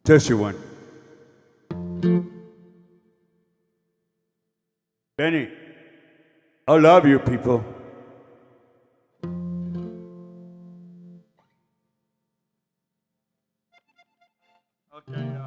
Test you one. Benny, I love you people. Okay,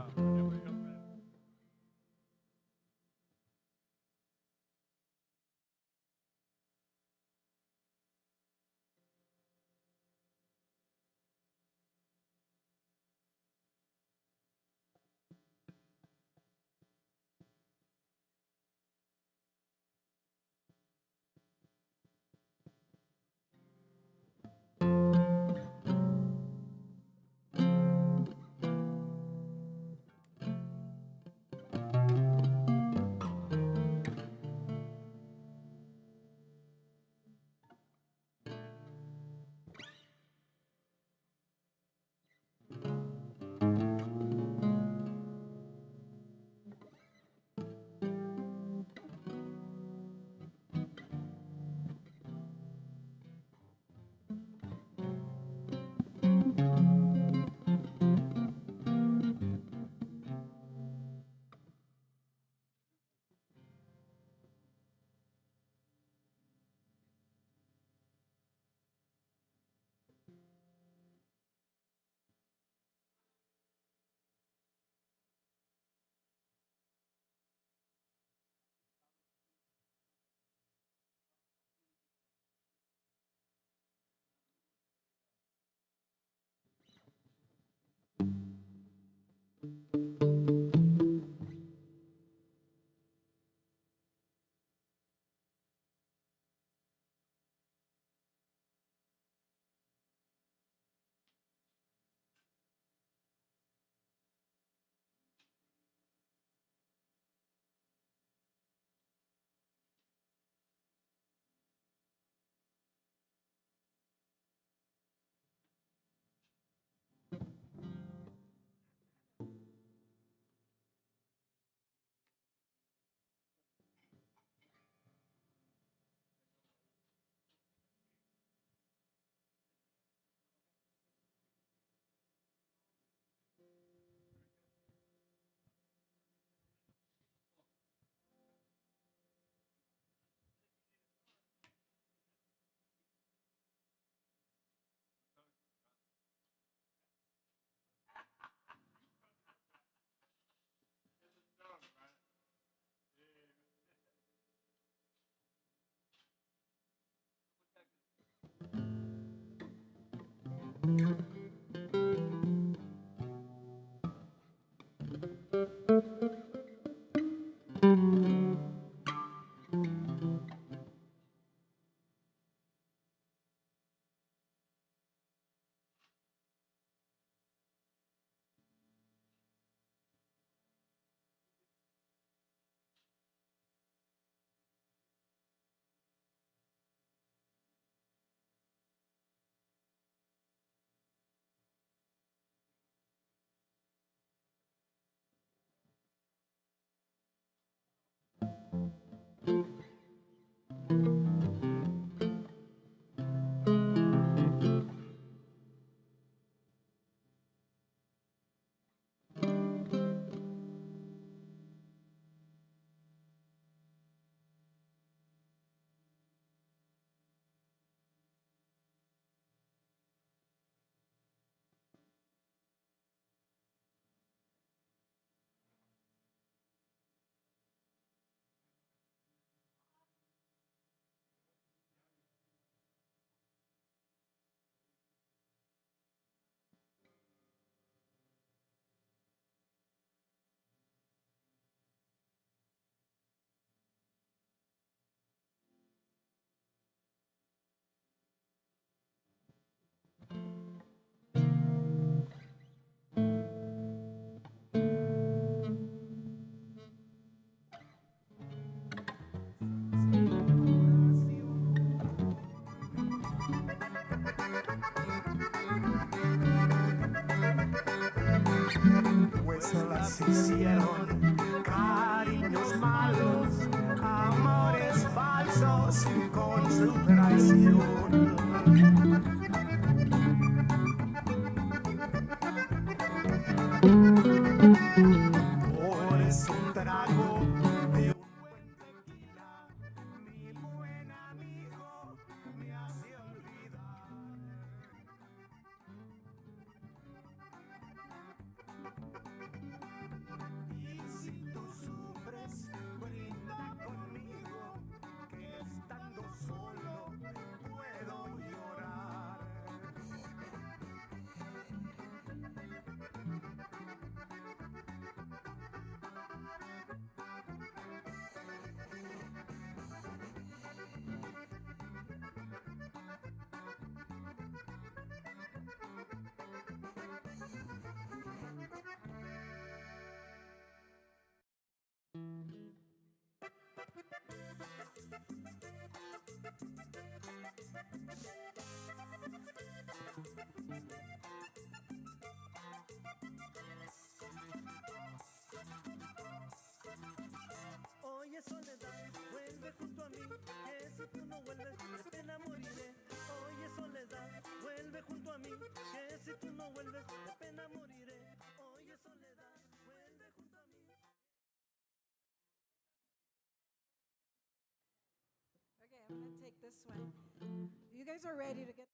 se hicieron cariños malos, amores falsos con su traición. Oye soledad, vuelve junto a mí, que si tú no vuelves de pena moriré. Oye soledad, vuelve junto a mí, que si tú no vuelves de pena moriré. Oye soledad, vuelve junto a mí. Okay, I'm gonna take this one. You guys are ready to get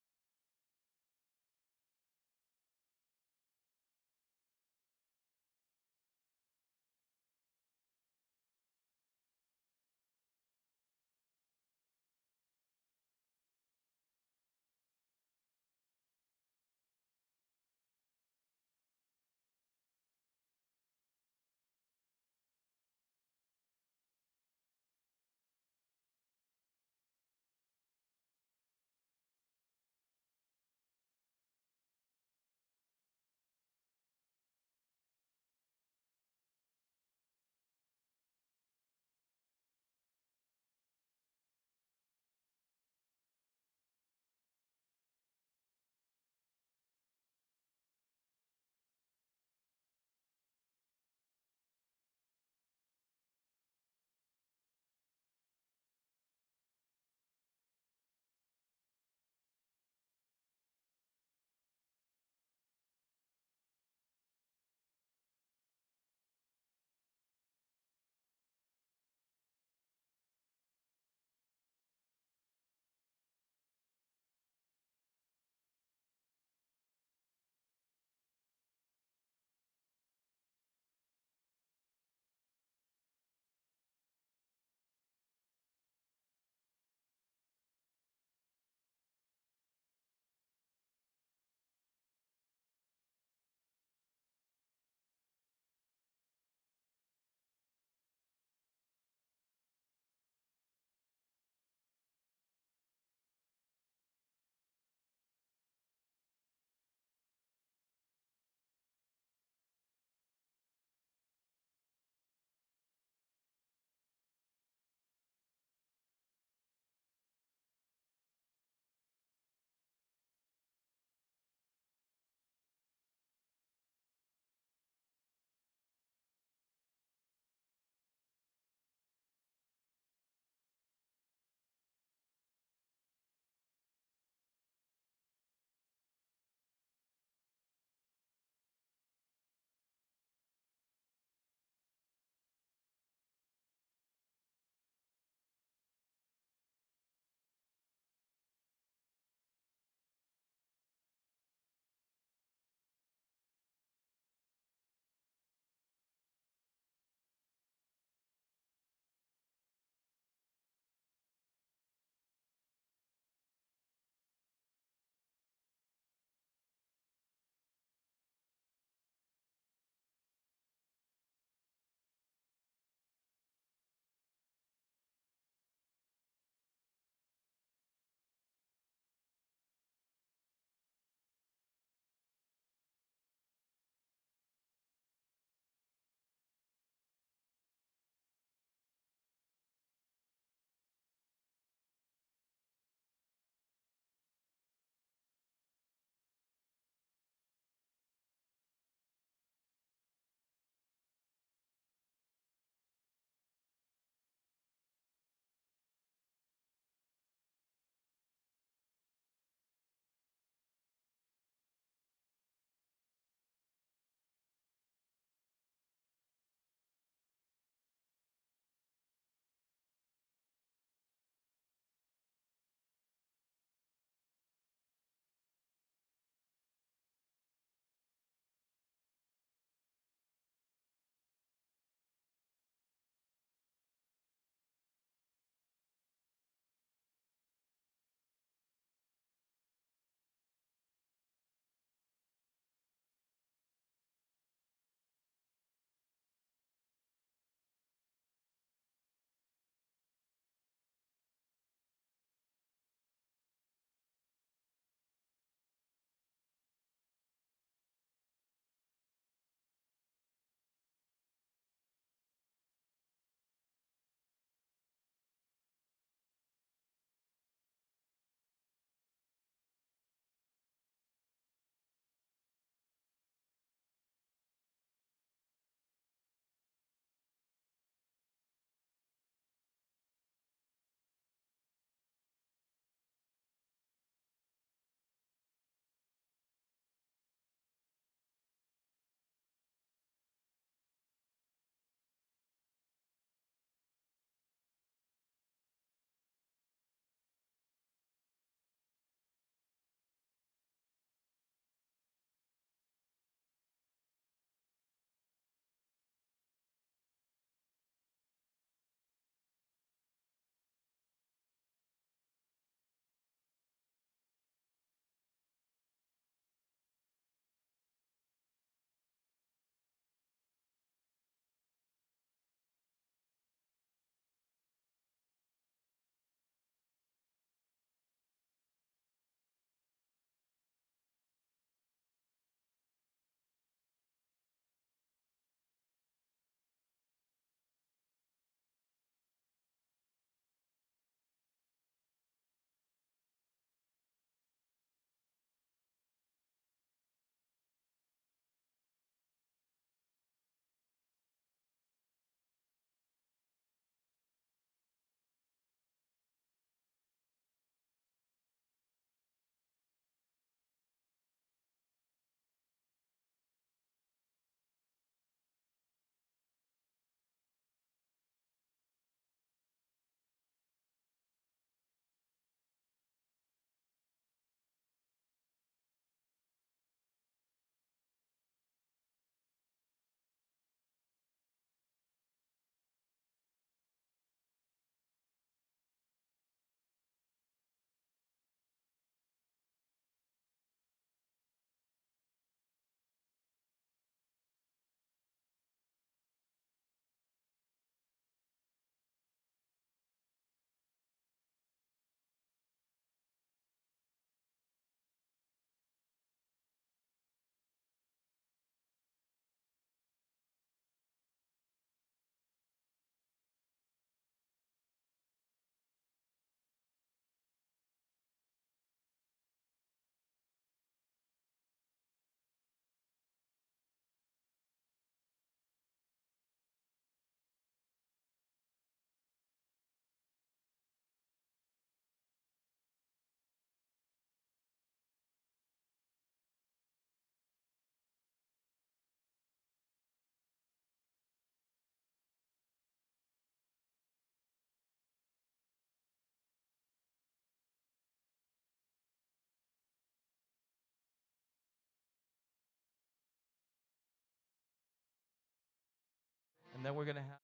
then we're going to have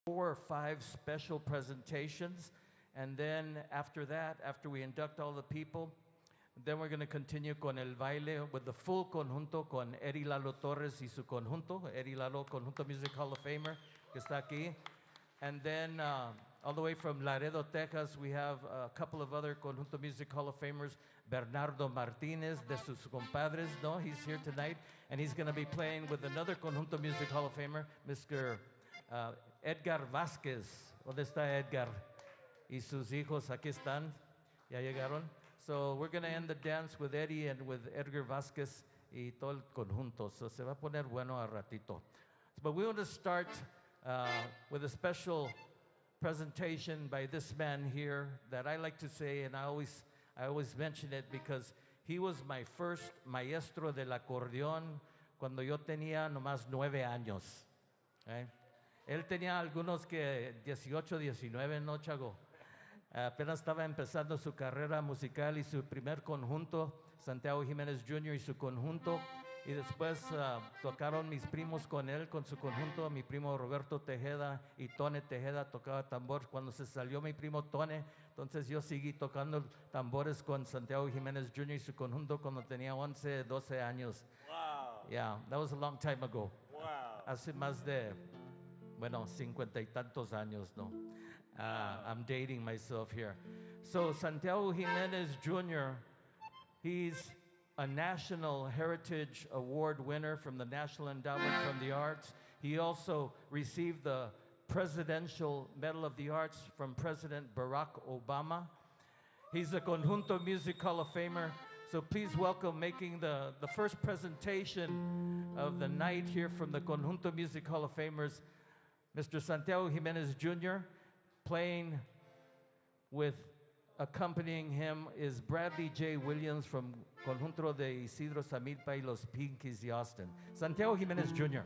four or five special presentations, and then after that, after we induct all the people, then we're going to continue con el baile with the full conjunto con Eddie Lalo Torres y su conjunto, Eddie Lalo Conjunto Music Hall of Famer, que está aquí. And then all the way from Laredo, Texas, we have a couple of other Conjunto Music Hall of Famers, Bernardo Martinez de sus compadres, no, he's here tonight, and he's going to be playing with another Conjunto Music Hall of Famer, Mr. Edgar Vasquez. ¿Dónde está Edgar? Y sus hijos aquí están, ya llegaron. So we're going to end the dance with Eddie and with Edgar Vasquez y todo el conjunto. So se va a poner bueno a ratito. But we want to start with a special presentation by this man here that I like to say, and I always mention it because he was my first maestro del acordeón cuando yo tenía nomás 9 años. Okay? Él tenía algunos que 18, 19, ¿no, Chago? Apenas estaba empezando su carrera musical y su primer conjunto, Santiago Jiménez Jr. y su conjunto. Y después tocaron mis primos con él, con su conjunto. Mi primo Roberto Tejeda y Tone Tejeda tocaba tambor. Cuando se salió mi primo Tone, entonces yo seguí tocando tambores con Santiago Jiménez Jr. y su conjunto cuando tenía 11, 12 años. Wow. Yeah, that was a long time ago. Wow. Hace más de, bueno, 50 y tantos años, ¿no? I'm dating myself here. So Santiago Jiménez Jr., he's a National Heritage Award winner from the National Endowment for the Arts. He also received the Presidential Medal of the Arts from President Barack Obama. He's a Conjunto Music Hall of Famer. So please welcome, making the first presentation of the night here from the Conjunto Music Hall of Famers, Mr. Santiago Jiménez Jr., playing with, accompanying him is Bradley J. Williams from Conjunto de Isidro Samilpa y los Pinkies de Austin. Santiago Jiménez Jr.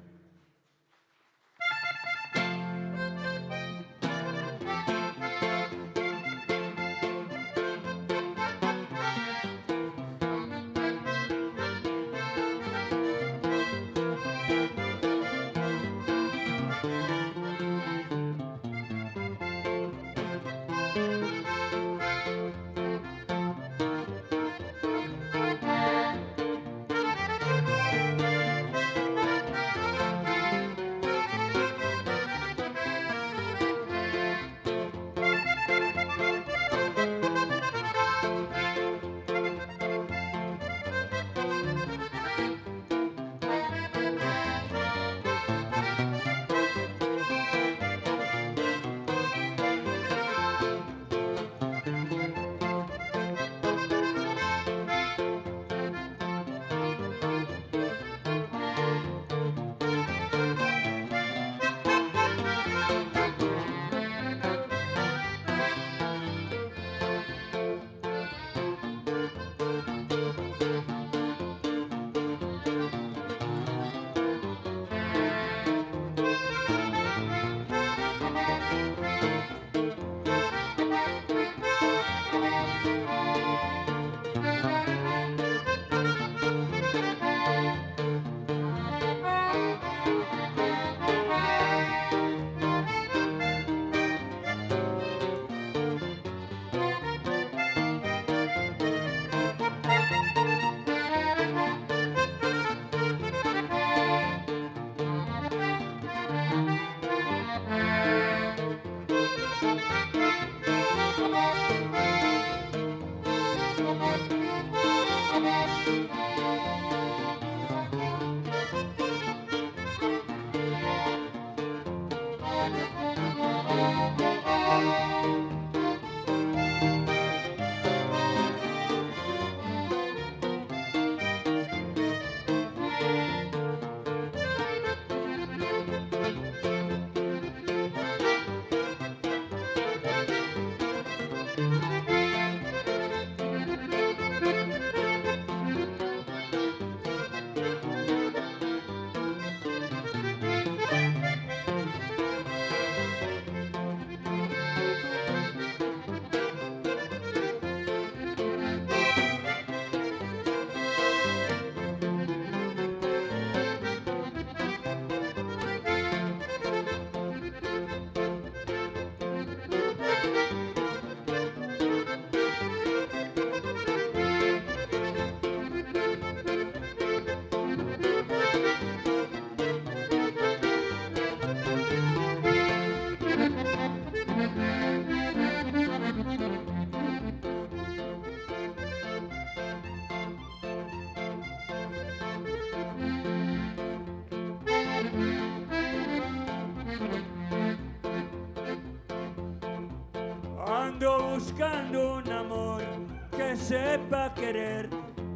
ando buscando un amor que sepa querer,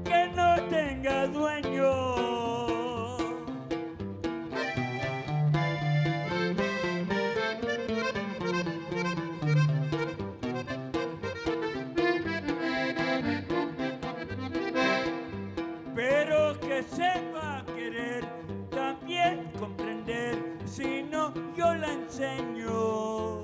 que no tenga dueño. Pero que sepa querer, también comprender, si no yo la enseño.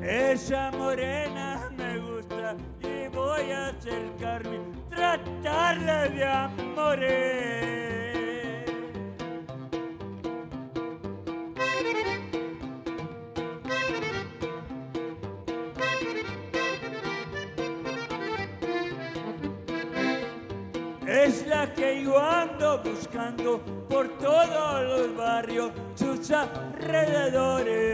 Esa morena me gusta y voy a acercarme, tratarla de amores. Es la que yo ando buscando por todos los barrios, sus alrededores.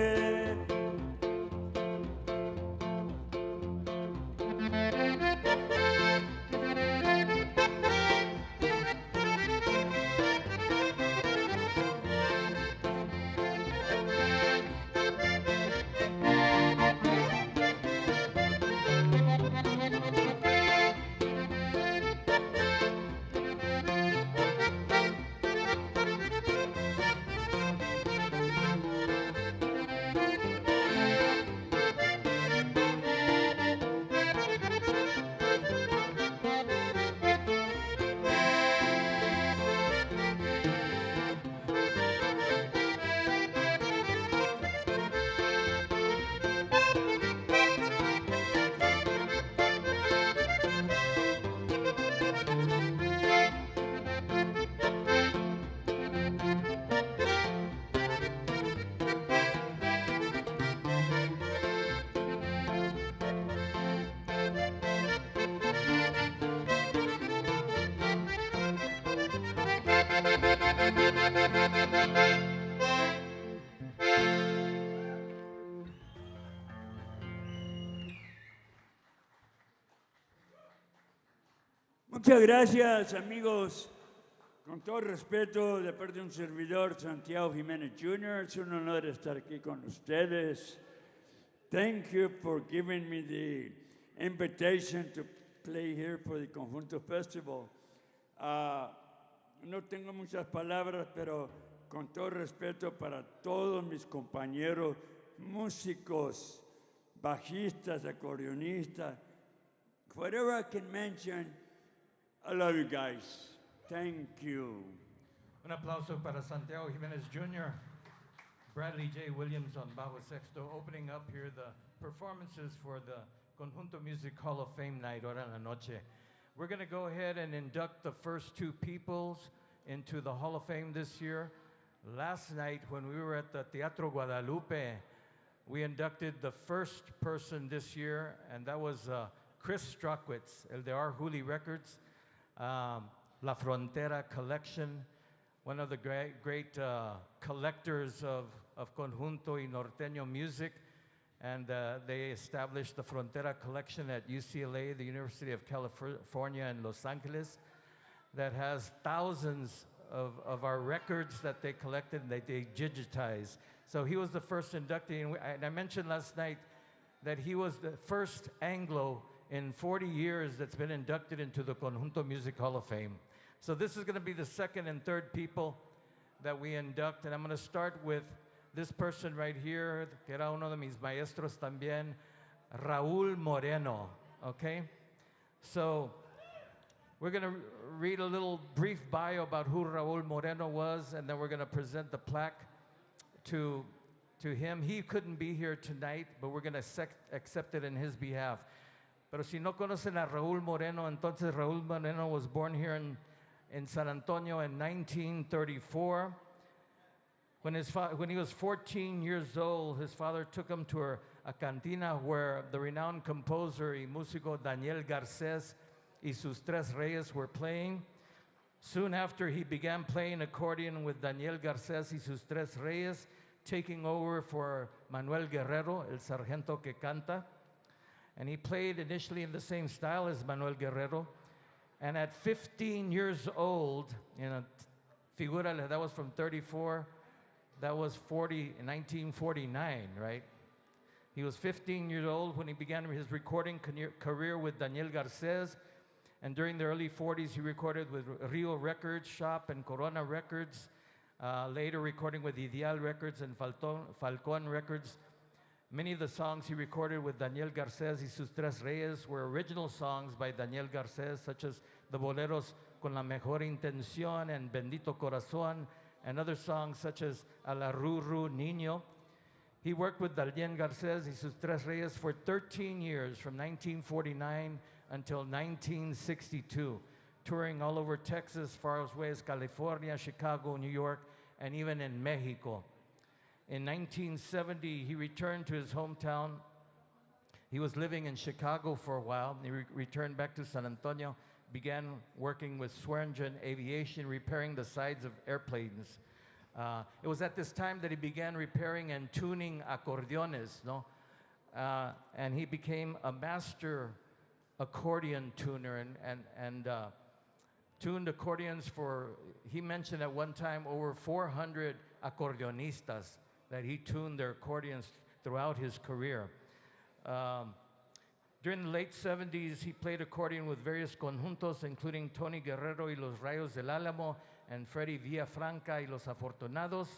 Muchas gracias, amigos. Con todo respeto, de parte de un servidor, Santiago Jiménez Jr., es un honor estar aquí con ustedes. Thank you for giving me the invitation to play here for the Conjunto Festival. No tengo muchas palabras, pero con todo respeto para todos mis compañeros músicos, bajistas, acordeonistas, whatever I can mention, I love you guys. Thank you. Un aplauso para Santiago Jiménez Jr., Bradley J. Williams on bajo sexto, opening up here the performances for the Conjunto Music Hall of Fame night, Hora en la Noche. We're going to go ahead and induct the first two peoples into the Hall of Fame this year. Last night, when we were at the Teatro Guadalupe, we inducted the first person this year, and that was Chris Strachwitz, el de Arhoolie Records, La Frontera Collection, one of the great collectors of conjunto y norteño music. And they established the Frontera Collection at UCLA, the University of California in Los Angeles, that has thousands of our records that they collected and that they digitized. So he was the first inductee, and I mentioned last night that he was the first Anglo in 40 years that's been inducted into the Conjunto Music Hall of Fame. So this is going to be the second and third people that we induct, and I'm going to start with this person right here, que era uno de mis maestros también, Raul Moreno, okay? So we're going to read a little brief bio about who Raul Moreno was, and then we're going to present the plaque to him. He couldn't be here tonight, but we're going to accept it in his behalf. Pero si no conocen a Raul Moreno, entonces Raul Moreno was born here in San Antonio in 1934. When he was 14 years old, his father took him to a cantina where the renowned composer y músico Daniel Garcés y sus Tres Reyes were playing. Soon after, he began playing accordion with Daniel Garcés y sus Tres Reyes, taking over for Manuel Guerrero, el sargento que canta. And he played initially in the same style as Manuel Guerrero. And at 15 years old, Figúrale, that was from 34. That was 1949, right? He was 15 years old when he began his recording career with Daniel Garcez. And during the early 40s, he recorded with Rio Records Shop and Corona Records, later recording with Ideal Records and Falcon Records. Many of the songs he recorded with Daniel Garcez y sus Tres Reyes were original songs by Daniel Garcez, such as the boleros Con la Mejor Intención and Bendito Corazón, and other songs such as A la Ruru Niño. He worked with Daniel Garcez y sus Tres Reyes for 13 years, from 1949 until 1962, touring all over Texas, far away as California, Chicago, New York, and even in Mexico. In 1970, he returned to his hometown. He was living in Chicago for a while. He returned back to San Antonio, began working with Swearingen Aviation, repairing the sides of airplanes. It was at this time that he began repairing and tuning acordeones, no? And he became a master accordion tuner and tuned accordions for, he mentioned at one time, over 400 accordeonistas that he tuned their accordions throughout his career. During the late 70s, he played accordion with various conjuntos, including Tony Guerrero y los Rayos del Álamo and Freddy Villafranca y los Afortunados.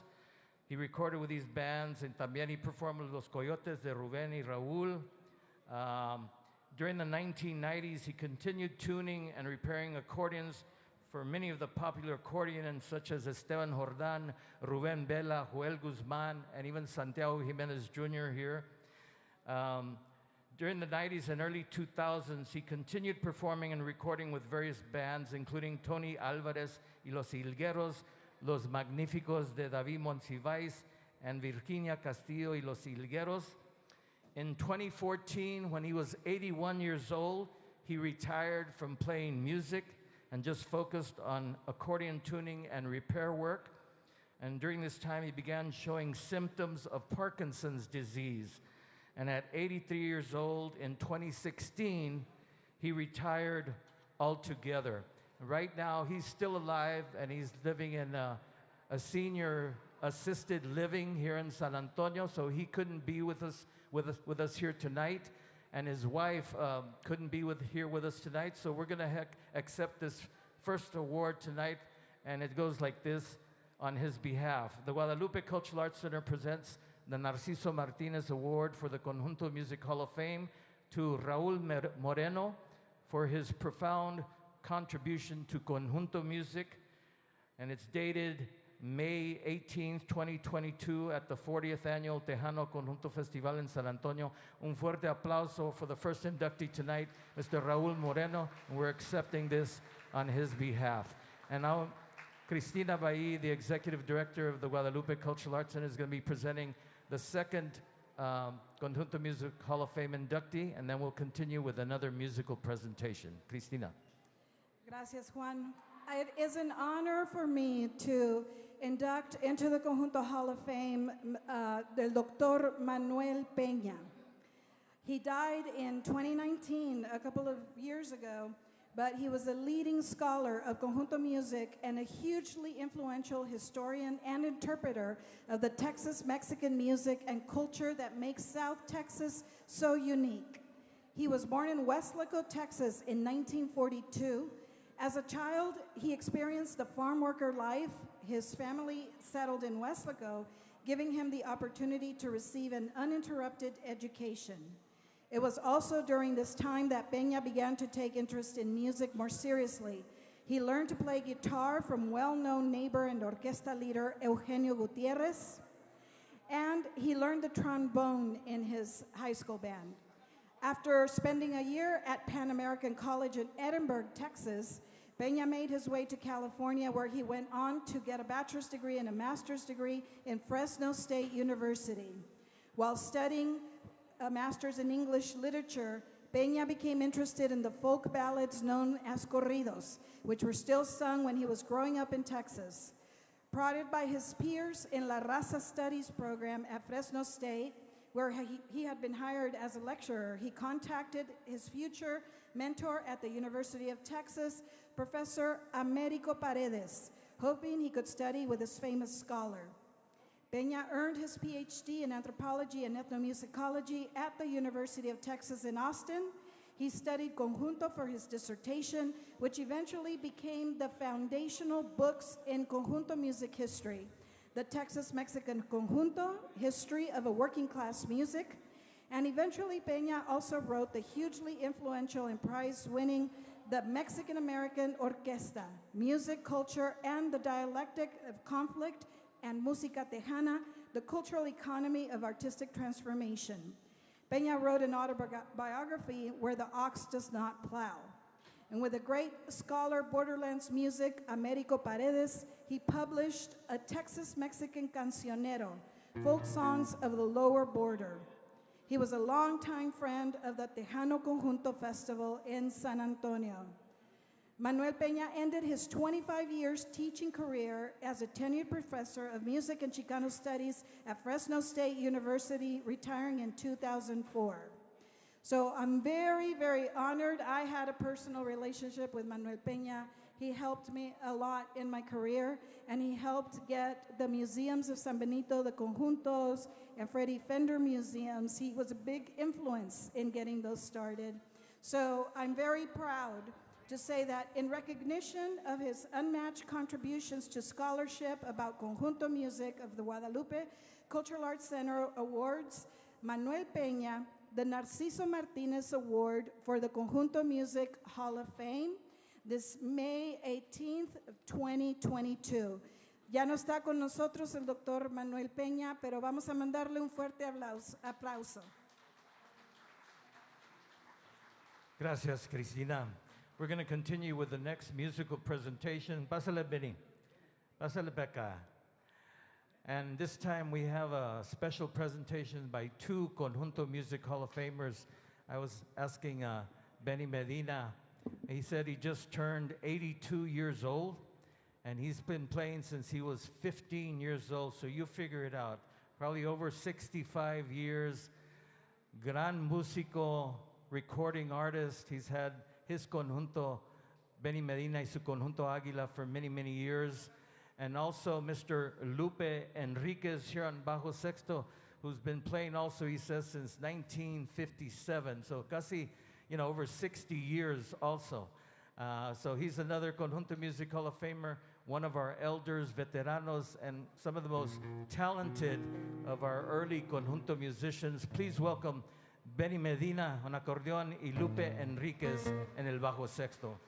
He recorded with these bands, and también he performed with los Coyotes de Rubén y Raúl. During the 1990s, he continued tuning and repairing accordions for many of the popular accordions, such as Esteban Jordan, Rubén Vela, Joel Guzmán, and even Santiago Jimenez Jr. here. During the 90s and early 2000s, he continued performing and recording with various bands, including Tony Alvarez y los Hilgueros, Los Magníficos de David Monsiváis, and Virginia Castillo y los Hilgueros. In 2014, when he was 81 years old, he retired from playing music and just focused on accordion tuning and repair work. And during this time, he began showing symptoms of Parkinson's disease. And at 83 years old, in 2016, he retired altogether. Right now, he's still alive, and he's living in a senior assisted living here in San Antonio, so he couldn't be with us here tonight. And his wife couldn't be here with us tonight, so we're going to accept this first award tonight, and it goes like this on his behalf. The Guadalupe Cultural Arts Center presents the Narciso Martinez Award for the Conjunto Music Hall of Fame to Raul Moreno for his profound contribution to conjunto music, and it's dated May 18th, 2022 at the 40th Annual Tejano Conjunto Festival in San Antonio. Un fuerte aplauso for the first inductee tonight, Mr. Raul Moreno, and we're accepting this on his behalf. And now, Cristina Bailly, the Executive Director of the Guadalupe Cultural Arts Center, is going to be presenting the second Conjunto Music Hall of Fame inductee, and then we'll continue with another musical presentation. Cristina. Gracias, Juan. It is an honor for me to induct into the Conjunto Hall of Fame the Dr. Manuel Pena. He died in 2019, a couple of years ago, but he was a leading scholar of conjunto music and a hugely influential historian and interpreter of the Texas Mexican music and culture that makes South Texas so unique. He was born in Westlaco, Texas in 1942. As a child, he experienced the farm worker life. His family settled in Westlaco, giving him the opportunity to receive an uninterrupted education. It was also during this time that Pena began to take interest in music more seriously. He learned to play guitar from well-known neighbor and orquesta leader Eugenio Gutierrez, and he learned the trombone in his high school band. After spending a year at Pan American College in Edinburgh, Texas, Pena made his way to California, where he went on to get a bachelor's degree and a master's degree in Fresno State University. While studying a master's in English literature, Pena became interested in the folk ballads known as corridos, which were still sung when he was growing up in Texas. Prodded by his peers in La Raza Studies program at Fresno State, where he had been hired as a lecturer, he contacted his future mentor at the University of Texas, Professor Americo Paredes, hoping he could study with this famous scholar. Pena earned his PhD in anthropology and ethnomusicology at the University of Texas in Austin. He studied conjunto for his dissertation, which eventually became the foundational books in conjunto music history: the Texas-Mexican Conjunto, History of a Working Class Music, and eventually Pena also wrote the hugely influential and prize-winning The Mexican-American Orquesta, Music, Culture, and the Dialectic of Conflict, and Música Tejana, The Cultural Economy of Artistic Transformation. Pena wrote an autobiography, Where the Ox Does Not Plow. And with a great scholar, Borderlands music, Americo Paredes, he published a Texas-Mexican cancionero, folk songs of the lower border. He was a longtime friend of the Tejano Conjunto Festival in San Antonio. Manuel Pena ended his 25 years teaching career as a tenured professor of music and Chicano studies at Fresno State University, retiring in 2004. So I'm very, very honored. I had a personal relationship with Manuel Pena. He helped me a lot in my career, and he helped get the museums of San Benito, the Conjuntos, and Freddie Fender museums. He was a big influence in getting those started. So I'm very proud to say that in recognition of his unmatched contributions to scholarship about conjunto music of the Guadalupe Cultural Arts Center Awards, Manuel Pena the Narciso Martinez Award for the Conjunto Music Hall of Fame this May 18th, 2022. Ya no está con nosotros el doctor Manuel Pena, pero vamos a mandarle un fuerte aplauso. Gracias, Cristina. We're going to continue with the next musical presentation. Pásale, Benny. Pásale, Becca. And this time we have a special presentation by two Conjunto Music Hall of Famers. I was asking Benny Medina. He said he just turned 82 years old, and he's been playing since he was 15 years old, so you figure it out. Probably over 65 years. Gran músico, recording artist. He's had his conjunto, Benny Medina y su conjunto Águila, for many, many years. And also Mr. Lupe Enriquez here on Bajo Sexto, who's been playing also, he says, since 1957. So casi, over 60 years also. So he's another Conjunto Music Hall of Famer, one of our elders, veteranos, and some of the most talented of our early Conjunto musicians. Please welcome Benny Medina on acordeón y Lupe Enriquez en el Bajo Sexto.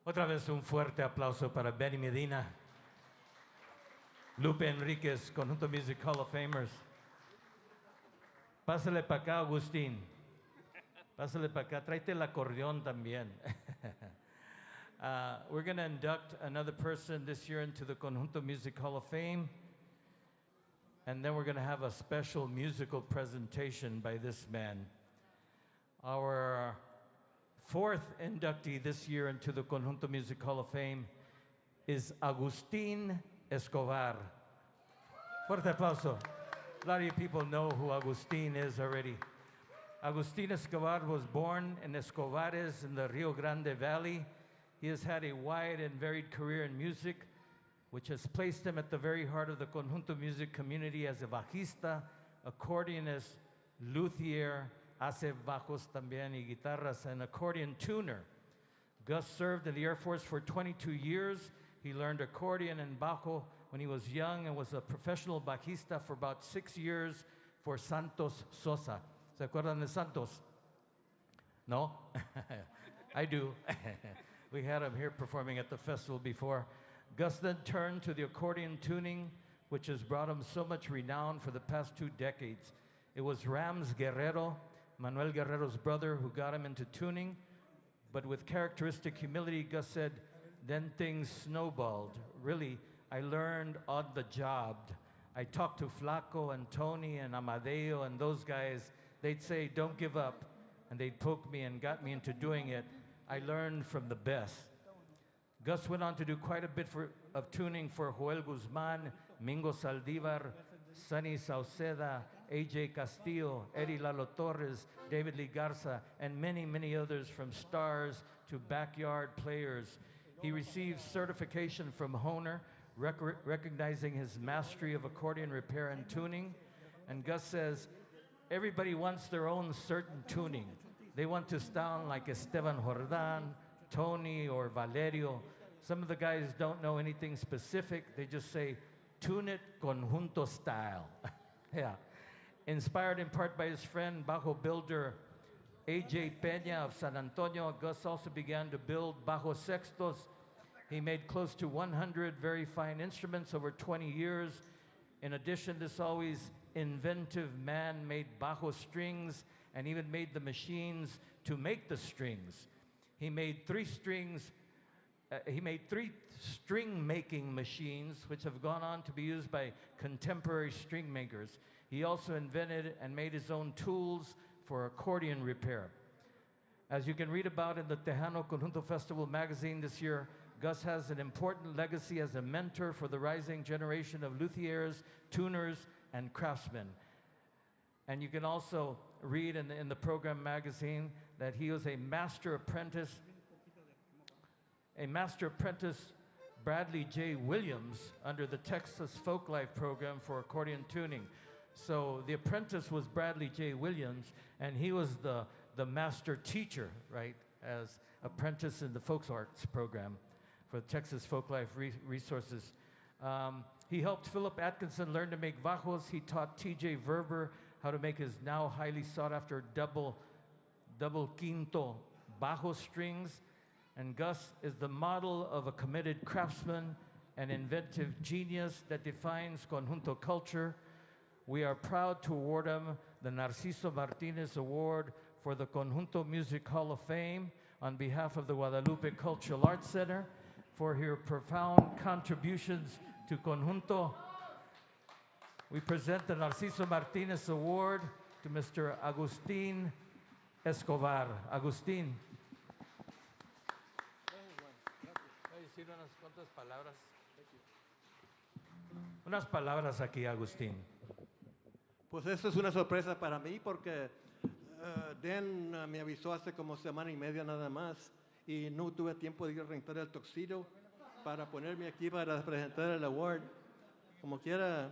Otra vez un fuerte aplauso para Benny Medina, Lupe Enriquez, Conjunto Music Hall of Famers. Pásale para acá, Agustín. Pásale para acá. Tráete el acordeón también. We're going to induct another person this year into the Conjunto Music Hall of Fame. And then we're going to have a special musical presentation by this man. Our fourth inductee this year into the Conjunto Music Hall of Fame is Agustin Escobar. Fuerte aplauso. A lot of you people know who Agustin is already. Agustin Escobar was born in Escobares in the Rio Grande Valley. He has had a wide and varied career in music, which has placed him at the very heart of the Conjunto music community as a bajista, accordionist, luthier, hace bajos también y guitarras, and accordion tuner. Gus served in the Air Force for 22 years. He learned accordion and bajo when he was young and was a professional bajista for about 6 years for Santos Sosa. ¿Se acuerdan de Santos? No? I do. We had him here performing at the festival before. Gus then turned to the accordion tuning, which has brought him so much renown for the past 2 decades. It was Rams Guerrero, Manuel Guerrero's brother, who got him into tuning. But with characteristic humility, Gus said, then things snowballed. Really, I learned on the job. I talked to Flaco and Tony and Amadeo and those guys. They'd say, don't give up. And they'd poke me and got me into doing it. I learned from the best. Gus went on to do quite a bit of tuning for Joel Guzman, Mingo Saldivar, Sonny Sauceda, AJ Castillo, Eddie Lalo Torres, David Lee Garza, and many, many others, from stars to backyard players. He received certification from Hohner, recognizing his mastery of accordion repair and tuning. And Gus says, everybody wants their own certain tuning. They want to sound like Esteban Jordan, Tony, or Valerio. Some of the guys don't know anything specific. They just say, tune it conjunto style. Yeah. Inspired in part by his friend, bajo builder AJ Pena of San Antonio, Gus also began to build bajo sextos. He made close to 100 very fine instruments over 20 years. In addition, this always inventive man made bajo strings and even made the machines to make the strings. He made three string making machines, which have gone on to be used by contemporary string makers. He also invented and made his own tools for accordion repair. As you can read about in the Tejano Conjunto Festival magazine this year, Gus has an important legacy as a mentor for the rising generation of luthiers, tuners, and craftsmen. And you can also read in the program magazine that he was a master apprentice Bradley J. Williams under the Texas Folklife program for accordion tuning. So the apprentice was Bradley J. Williams, and he was the master teacher, right, as apprentice in the folk arts program for Texas Folklife Resources. He helped Philip Atkinson learn to make bajos. He taught T.J. Verber how to make his now highly sought-after double quinto bajo strings. And Gus is the model of a committed craftsman and inventive genius that defines conjunto culture. We are proud to award him the Narciso Martinez Award for the Conjunto Music Hall of Fame on behalf of the Guadalupe Cultural Arts Center for her profound contributions to conjunto. We present the Narciso Martinez Award to Mr. Agustin Escobar. Agustin. Unas palabras aquí, Agustín. Pues esto es una sorpresa para mí porque Dan me avisó hace como semana y media nada más y no tuve tiempo de ir a rentar el tuxedo para ponerme aquí para presentar el award. Como quiera,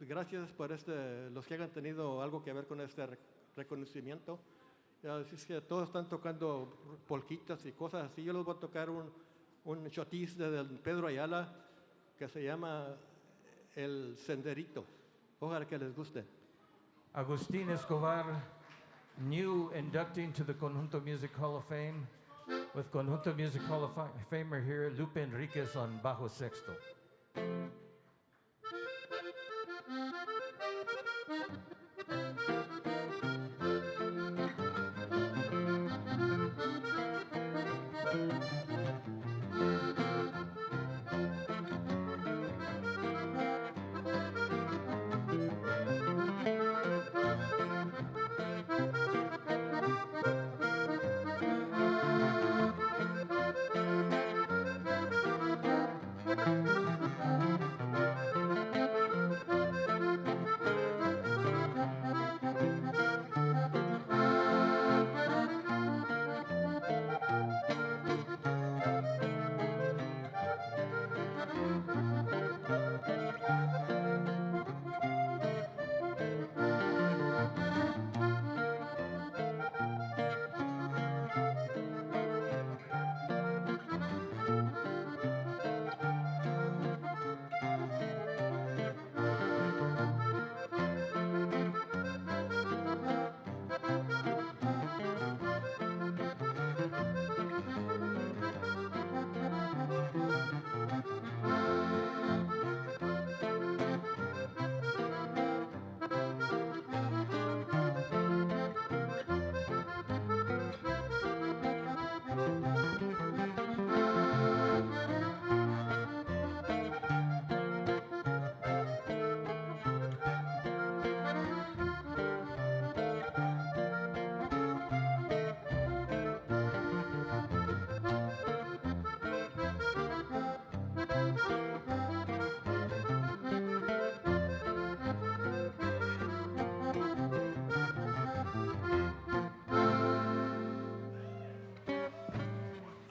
gracias por los que hayan tenido algo que ver con este reconocimiento. Así es que todos están tocando polquitas y cosas así. Yo les voy a tocar un chotis de Pedro Ayala que se llama El Senderito. Ojalá que les guste. Agustin Escobar, new inductee to the Conjunto Music Hall of Fame. with Conjunto Music Hall of Famer here, Lupe Enriquez on bajo sexto.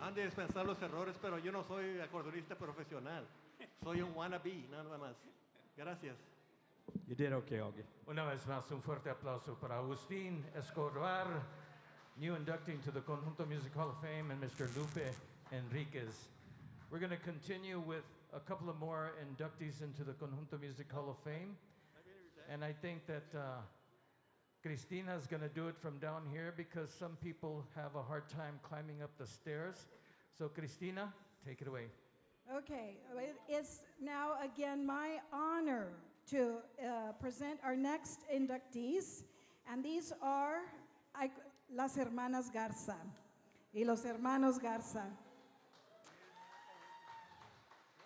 Han de dispensar los errores, pero yo no soy acordeonista profesional. Soy un wannabe, nada más. Gracias. You did okay, Augie. Una vez más, un fuerte aplauso para Agustin Escobar, new inducting to the Conjunto Music Hall of Fame, and Mr. Lupe Enriquez. We're going to continue with a couple of more inductees into the Conjunto Music Hall of Fame. And I think that Cristina is going to do it from down here because some people have a hard time climbing up the stairs. So Cristina, take it away. Okay, it is now again my honor to present our next inductees, and these are las Hermanas Garza y los Hermanos Garza.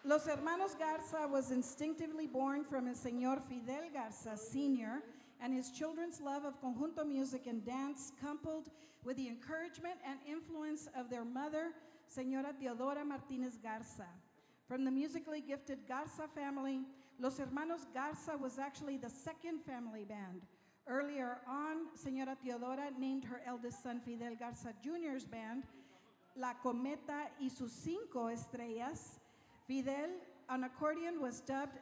Los Hermanos Garza was instinctively born from a Señor Fidel Garza Sr. and his children's love of conjunto music and dance, coupled with the encouragement and influence of their mother, Señora Teodora Martinez Garza. From the musically gifted Garza family, Los Hermanos Garza was actually the second family band. Earlier on, Señora Teodora named her eldest son Fidel Garza Jr.'s band La Cometa y sus Cinco Estrellas. Fidel, on accordion, was dubbed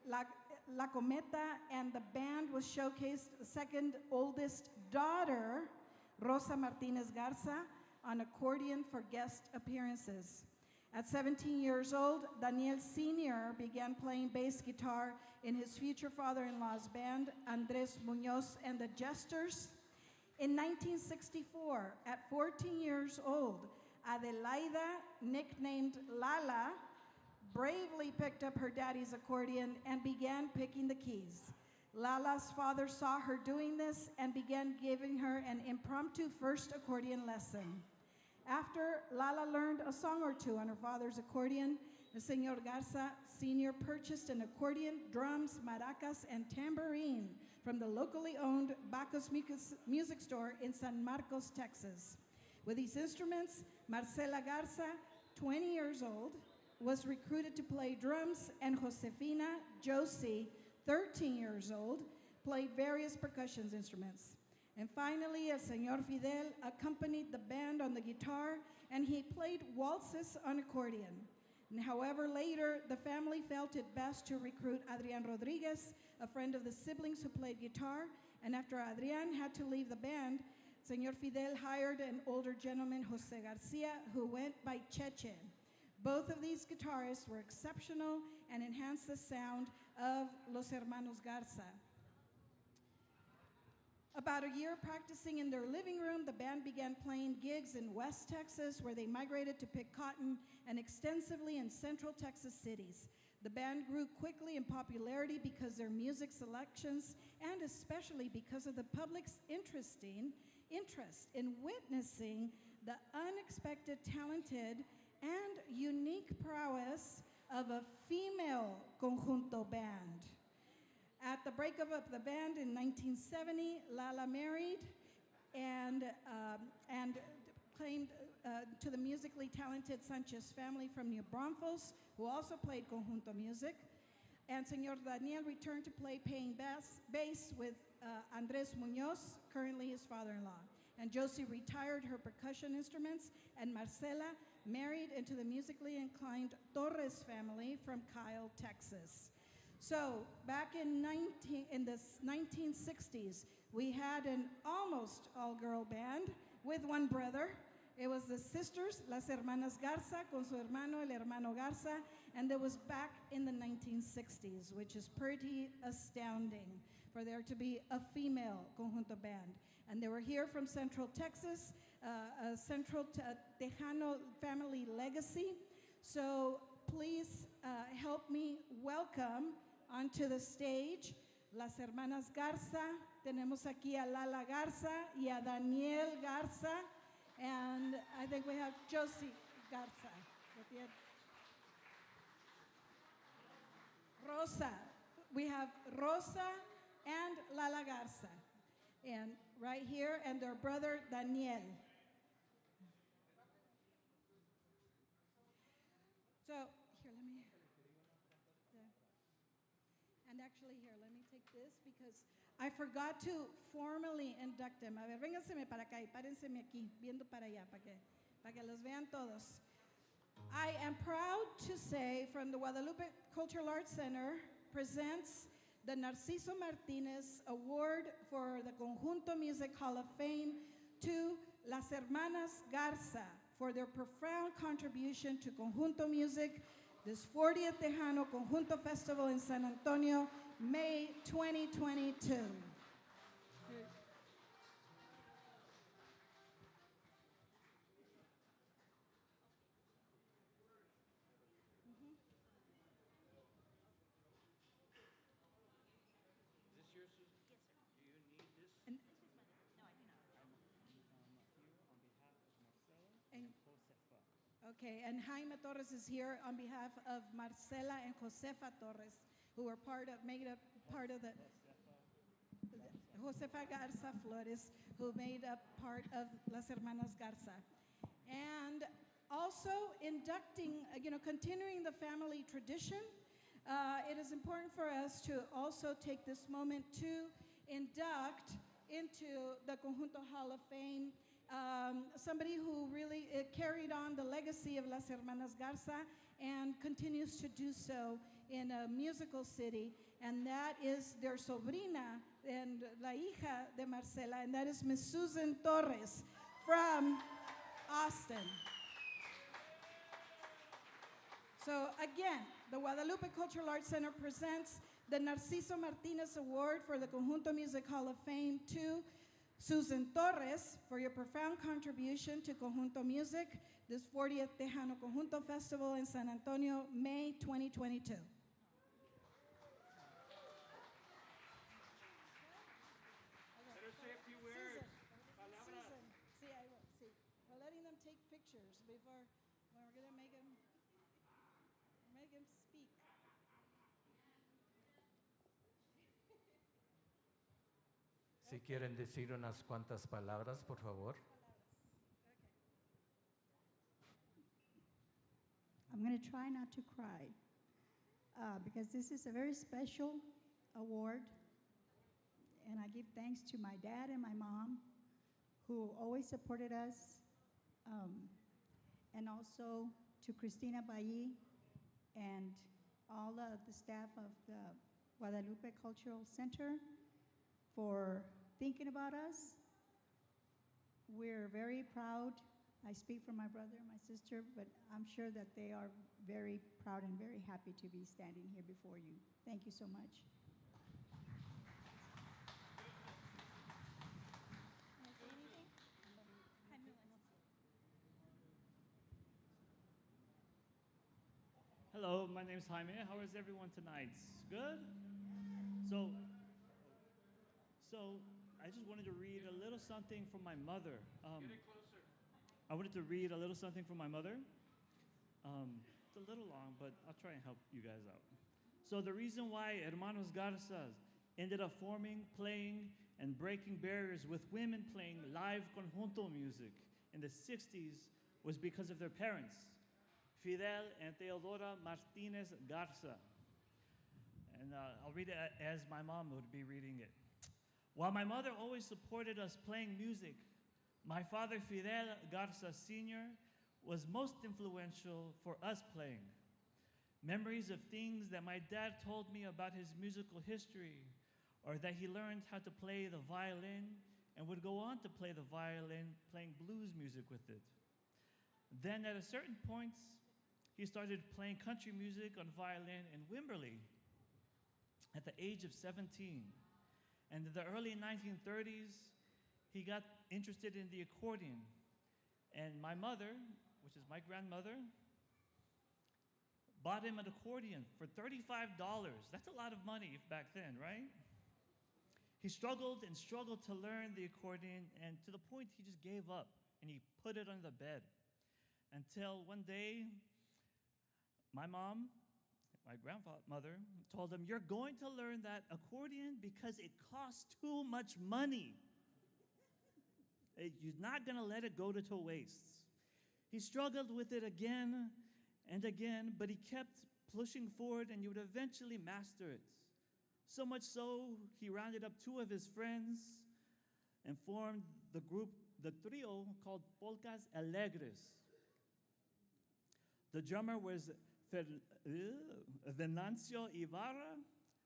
La Cometa, and the band was showcased the second oldest daughter, Rosa Martinez Garza, on accordion for guest appearances. At 17 years old, Daniel Sr. began playing bass guitar in his future father-in-law's band, Andres Munoz and the Jesters. In 1964, at 14 years old, Adelaida, nicknamed Lala, bravely picked up her daddy's accordion and began picking the keys. Lala's father saw her doing this and began giving her an impromptu first accordion lesson. After Lala learned a song or two on her father's accordion, the Señor Garza Sr. purchased an accordion, drums, maracas, and tambourine from the locally owned Bacchus Music Store in San Marcos, Texas. With these instruments, Marcela Garza, 20 years old, was recruited to play drums, and Josefina Josie, 13 years old, played various percussion instruments. And finally, el Señor Fidel accompanied the band on the guitar, and he played waltzes on accordion. And however, later, the family felt it best to recruit Adrian Rodriguez, a friend of the siblings who played guitar, and after Adrian had to leave the band, Señor Fidel hired an older gentleman, Jose Garcia, who went by Cheche. Both of these guitarists were exceptional and enhanced the sound of Los Hermanos Garza. About a year practicing in their living room, the band began playing gigs in West Texas, where they migrated to pick cotton, and extensively in Central Texas cities. The band grew quickly in popularity because their music selections, and especially because of the public's interest in witnessing the unexpected, talented, and unique prowess of a female conjunto band. At the breakup of the band in 1970, Lala married and claimed to the musically talented Sanchez family from New Braunfels, who also played conjunto music. And Señor Daniel returned to play paying bass with Andres Munoz, currently his father-in-law. And Josie retired her percussion instruments, and Marcela married into the musically inclined Torres family from Kyle, Texas. So back in the 1960s, we had an almost all-girl band with one brother. It was the sisters, las Hermanas Garza, con su hermano, el hermano Garza, and that was back in the 1960s, which is pretty astounding for there to be a female conjunto band. And they were here from Central Texas, a Central Tejano family legacy. So please help me welcome onto the stage las Hermanas Garza. Tenemos aquí a Lala Garza y a Daniel Garza. And I think we have Josie Garza. Rosa. We have Rosa and Lala Garza. And right here, and their brother Daniel. So, here, let me. And actually, here, let me take this because I forgot to formally induct them. A ver, vénganseme para acá y párenseme aquí, viendo para allá, para que los vean todos. I am proud to say from the Guadalupe Cultural Arts Center presents the Narciso Martinez Award for the Conjunto Music Hall of Fame to Las Hermanas Garza for their profound contribution to conjunto music, this 40th Tejano Conjunto Festival in San Antonio, May 2022. Okay, and Jaime Torres is here on behalf of Marcela and Josefa Torres, who were made up part of the Josefa Garza Flores, who made up part of Las Hermanas Garza. And also inducting, continuing the family tradition, it is important for us to also take this moment to induct into the Conjunto Hall of Fame somebody who really carried on the legacy of Las Hermanas Garza and continues to do so in a musical city, and that is their sobrina and la hija de Marcela, and that is Miss Susan Torres from Austin. So again, the Guadalupe Cultural Arts Center presents the Narciso Martinez Award for the Conjunto Music Hall of Fame to Susan Torres for your profound contribution to conjunto music, this 40th Tejano Conjunto Festival in San Antonio, May 2022. Susan, see, I will, see. We're letting them take pictures before, we're going to make them speak. Si quieren decir unas cuantas palabras, por favor. I'm going to try not to cry because this is a very special award, and I give thanks to my dad and my mom who always supported us, and also to Cristina Bailly and all of the staff of the Guadalupe Cultural Center for thinking about us. We're very proud. I speak for my brother and my sister, but I'm sure that they are very proud and very happy to be standing here before you. Thank you so much. Hello, my name's Jaime. How is everyone tonight? Good? So I just wanted to read a little something from my mother. Get it closer. I wanted to read a little something from my mother. It's a little long, but I'll try and help you guys out. So the reason why Hermanas Garza ended up forming, playing, and breaking barriers with women playing live conjunto music in the 60s was because of their parents, Fidel and Teodora Martinez Garza. And I'll read it as my mom would be reading it. While my mother always supported us playing music, my father, Fidel Garza Sr., was most influential for us playing. Memories of things that my dad told me about his musical history, or that he learned how to play the violin and would go on to play the violin, playing blues music with it. Then at a certain point, he started playing country music on violin in Wimberley at the age of 17. And in the early 1930s, he got interested in the accordion. And my mother, which is my grandmother, bought him an accordion for $35. That's a lot of money back then, right? He struggled and struggled to learn the accordion, and to the point he just gave up and he put it on the bed. Until one day, my mom, my grandmother, told him, "You're going to learn that accordion because it costs too much money. You're not going to let it go to waste." He struggled with it again and again, but he kept pushing forward and he would eventually master it. So much so, he rounded up two of his friends and formed the group, the trio called Polcas Alegres. The drummer was Venancio Ibarra.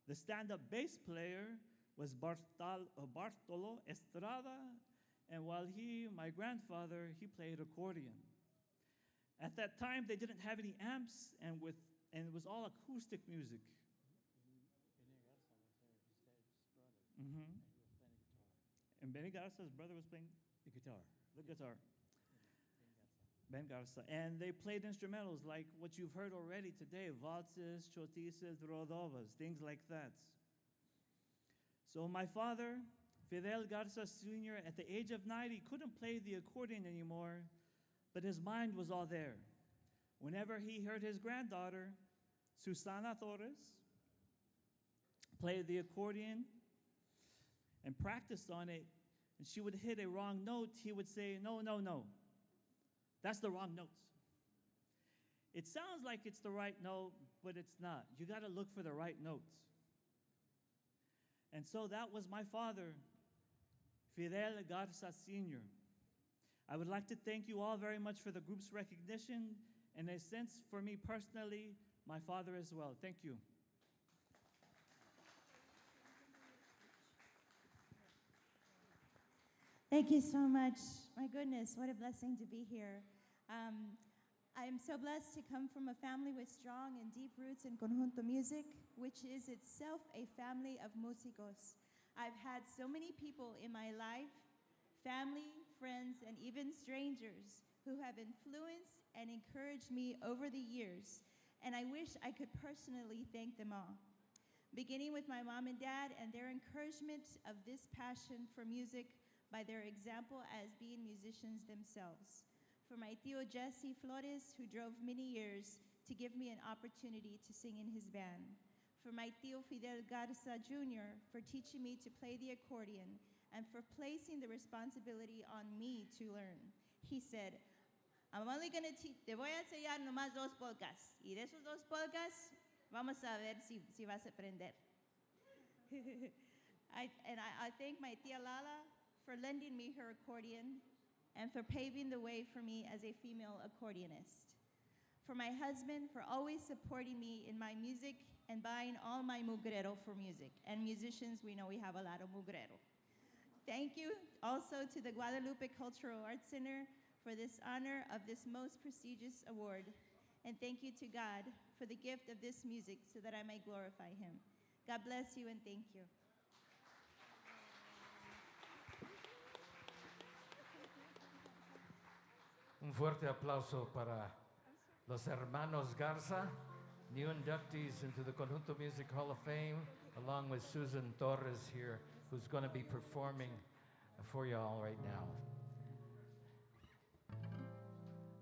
The stand-up bass player was Bartolo Estrada. And while my grandfather, he played accordion. At that time, they didn't have any amps, and it was all acoustic music. Mm-hmm. And Benny Garza's brother was playing The guitar. the guitar. Ben Garza. And they played instrumentals like what you've heard already today, valses, chotisas, rodovas, things like that. So my father, Fidel Garza Sr., at the age of 90, couldn't play the accordion anymore, but his mind was all there. Whenever he heard his granddaughter, Susana Torres, play the accordion and practiced on it, and she would hit a wrong note, he would say, "No, no, no. That's the wrong note. It sounds like it's the right note, but it's not. You got to look for the right notes." And so that was my father, Fidel Garza Sr. I would like to thank you all very much for the group's recognition, and in a sense, for me personally, my father as well. Thank you. Thank you so much. My goodness, what a blessing to be here. I am so blessed to come from a family with strong and deep roots in conjunto music, which is itself a family of músicos. I've had so many people in my life, family, friends, and even strangers who have influenced and encouraged me over the years, and I wish I could personally thank them all. Beginning with my mom and dad and their encouragement of this passion for music by their example as being musicians themselves. For my tío Jesse Flores, who drove many years to give me an opportunity to sing in his band. For my tío Fidel Garza Jr. for teaching me to play the accordion and for placing the responsibility on me to learn. He said, "I'm only gonna te voy a enseñar nomás 2 podcasts, y de esos 2 podcasts vamos a ver si vas a aprender." I thank my tía Lala for lending me her accordion and for paving the way for me as a female accordionist. For my husband for always supporting me in my music and buying all my mugrero for music. And musicians, we know we have a lot of mugrero. Thank you also to the Guadalupe Cultural Arts Center for this honor of this most prestigious award. And thank you to God for the gift of this music so that I may glorify him. God bless you and thank you. Un fuerte aplauso para los hermanos Garza. new inductees into the Conjunto Music Hall of Fame, along with Susan Torres here, who's going to be performing for y'all right now.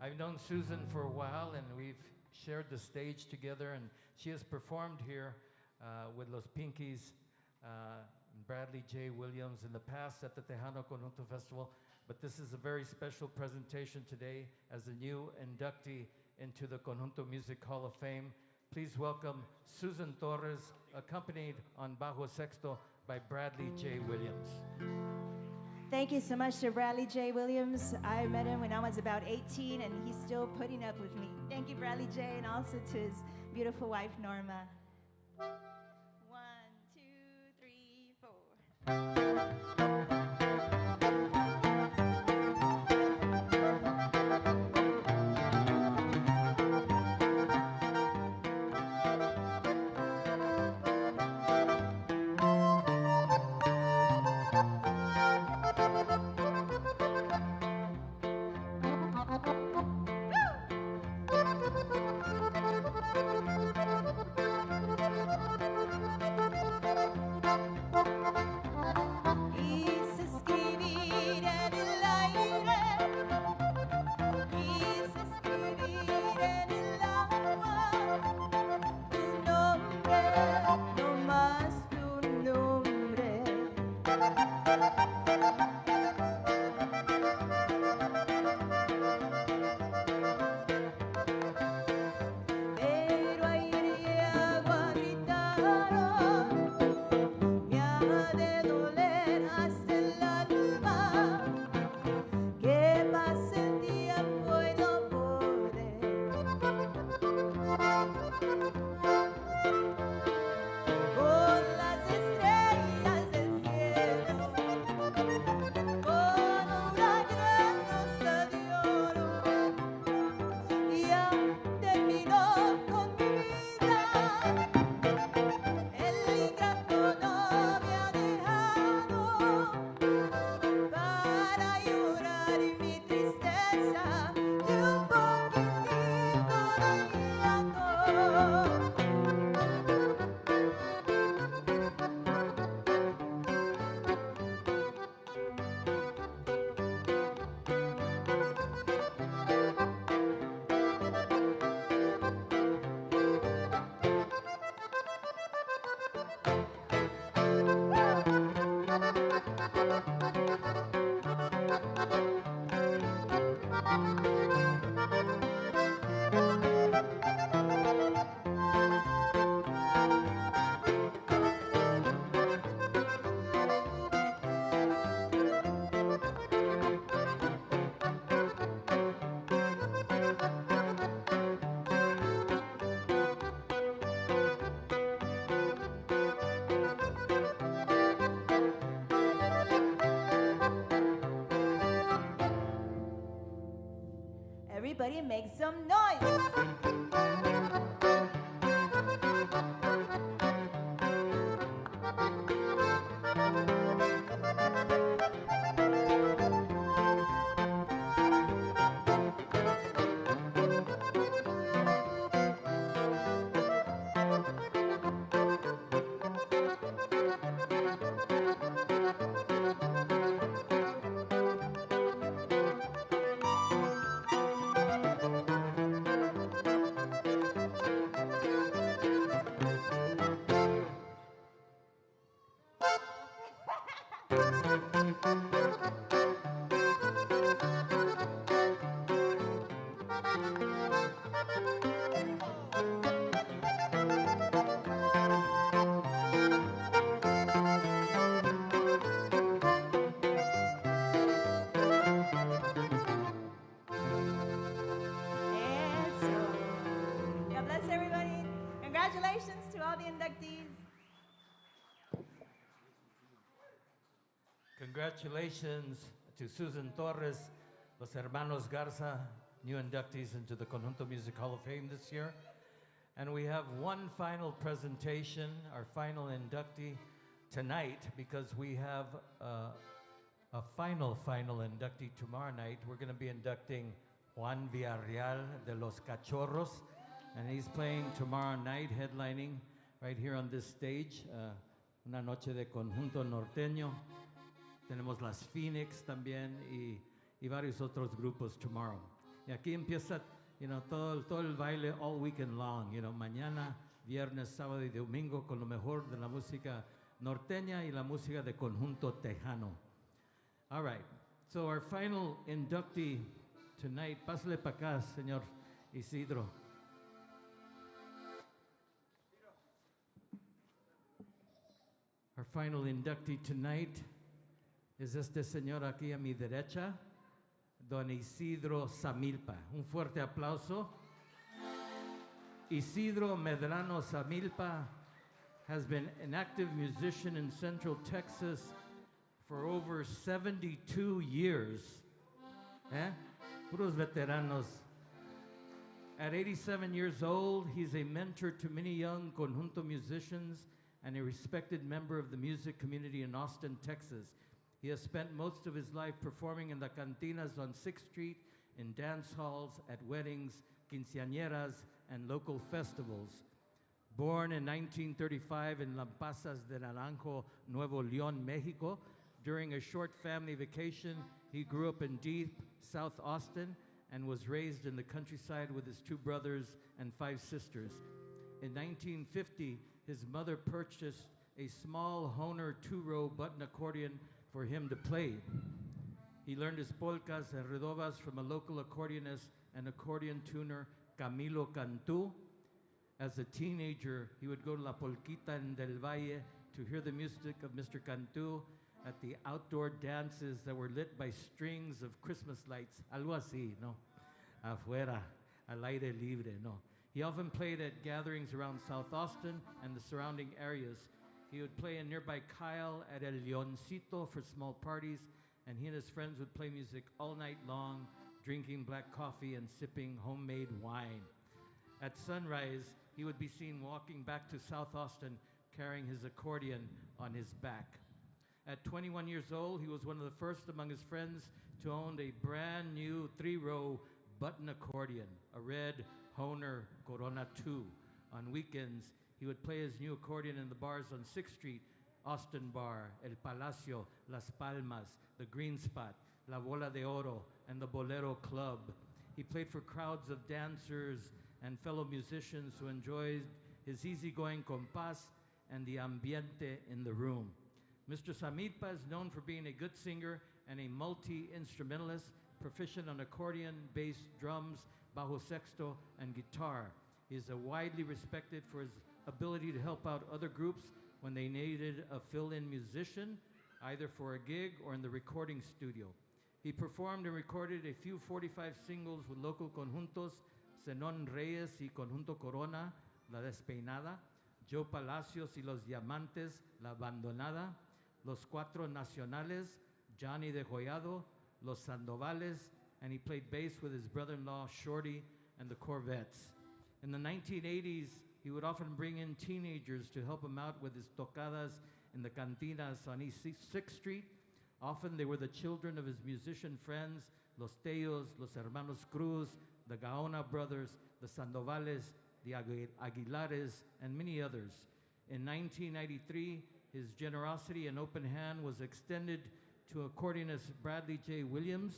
I've known Susan for a while, and we've shared the stage together, and she has performed here with Los Pinkies, Bradley J. Williams in the past at the Tejano Conjunto Festival, but this is a very special presentation today as a new inductee into the Conjunto Music Hall of Fame. Please welcome Susan Torres, accompanied on bajo sexto by Bradley J. Williams. Thank you so much to Bradley J. Williams. I met him when I was about 18, and he's still putting up with me. Thank you, Bradley J., and also to his beautiful wife, Norma. 1, 2, 3, 4. Everybody make some noise. Congratulations to all the inductees. Congratulations to Susan Torres, Los Hermanas Garza, new inductees into the Conjunto Music Hall of Fame this year. And we have one final presentation, our final inductee tonight, because we have a final inductee tomorrow night. We're going to be inducting Juan Villarreal de Los Cachorros. and he's playing tomorrow night, headlining right here on this stage. Una noche de conjunto norteño. Tenemos las Phoenix también y varios otros grupos tomorrow. Y aquí empieza, todo el baile all weekend long. Mañana, viernes, sábado y domingo con lo mejor de la música norteña y la música de conjunto tejano. All right, so our final inductee tonight, pásale para acá, señor Isidro. Our final inductee tonight is este señor aquí a mi derecha, don Isidro Samilpa. Un fuerte aplauso. Isidro Medrano Samilpa has been an active musician in Central Texas for over 72 years. Puros veteranos. At 87 years old, he's a mentor to many young conjunto musicians and a respected member of the music community in Austin, Texas. He has spent most of his life performing in the cantinas on 6th Street, in dance halls, at weddings, quinceañeras, and local festivals. Born in 1935 in Lampasas de Naranjo, Nuevo León, Mexico, during a short family vacation, he grew up in deep South Austin and was raised in the countryside with his 2 brothers and 5 sisters. In 1950, his mother purchased a small Hohner 2-row button accordion for him to play. He learned his polkas and redovas from a local accordionist and accordion tuner, Camilo Cantú. As a teenager, he would go to La Polquita en del Valle to hear the music of Mr. Cantú at the outdoor dances that were lit by strings of Christmas lights. Algo así, no? Afuera, al aire libre, no? He often played at gatherings around South Austin and the surrounding areas. He would play in nearby Kyle at El Leoncito for small parties, and he and his friends would play music all night long, drinking black coffee and sipping homemade wine. At sunrise, he would be seen walking back to South Austin carrying his accordion on his back. At 21 years old, he was one of the first among his friends to own a brand new 3-row button accordion, a red Hohner Corona 2. On weekends, he would play his new accordion in the bars on 6th Street, Austin Bar, El Palacio, Las Palmas, the Green Spot, La Bola de Oro, and the Bolero Club. He played for crowds of dancers and fellow musicians who enjoyed his easygoing compás and the ambiente in the room. Mr. Samilpa is known for being a good singer and a multi-instrumentalist, proficient on accordion, bass, drums, bajo sexto, and guitar. He is widely respected for his ability to help out other groups when they needed a fill-in musician, either for a gig or in the recording studio. He performed and recorded a few 45 singles with local conjuntos, Zenón Reyes y Conjunto Corona, La Despeinada, Joe Palacios y Los Diamantes, La Abandonada, Los Cuatro Nacionales, Johnny de Joyado, Los Sandovales, and he played bass with his brother-in-law, Shorty, and the Corvettes. In the 1980s, he would often bring in teenagers to help him out with his tocadas in the cantinas on East 6th Street. Often they were the children of his musician friends, Los Teos, Los Hermanos Cruz, the Gaona brothers, the Sandovales, the Aguilares, and many others. In 1993, his generosity and open hand was extended to accordionist Bradley J. Williams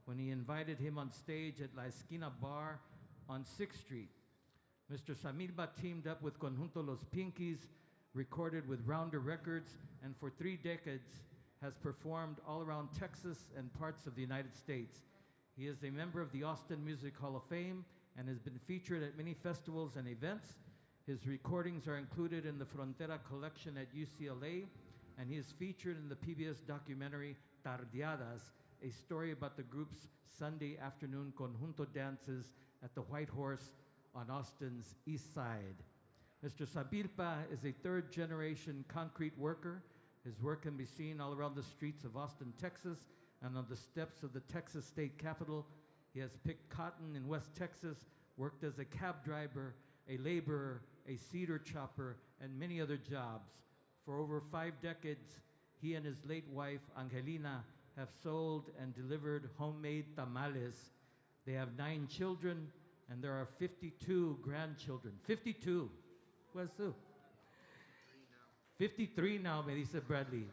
when he invited him on stage at La Esquina Bar on 6th Street. Mr. Samilpa teamed up with Conjunto Los Pinkies, recorded with Rounder Records, and for 3 decades has performed all around Texas and parts of the United States. He is a member of the Austin Music Hall of Fame and has been featured at many festivals and events. His recordings are included in the Frontera collection at UCLA, and he is featured in the PBS documentary Tardeadas, a story about the group's Sunday afternoon conjunto dances at the White Horse on Austin's east side. Mr. Samilpa is a 3rd-generation concrete worker. His work can be seen all around the streets of Austin, Texas, and on the steps of the Texas State Capitol. He has picked cotton in West Texas, worked as a cab driver, a laborer, a cedar chopper, and many other jobs. For over 5 decades, he and his late wife, Angelina, have sold and delivered homemade tamales. They have 9 children, And there are 52 grandchildren. 52. What's up? 53 now, me dice Bradley.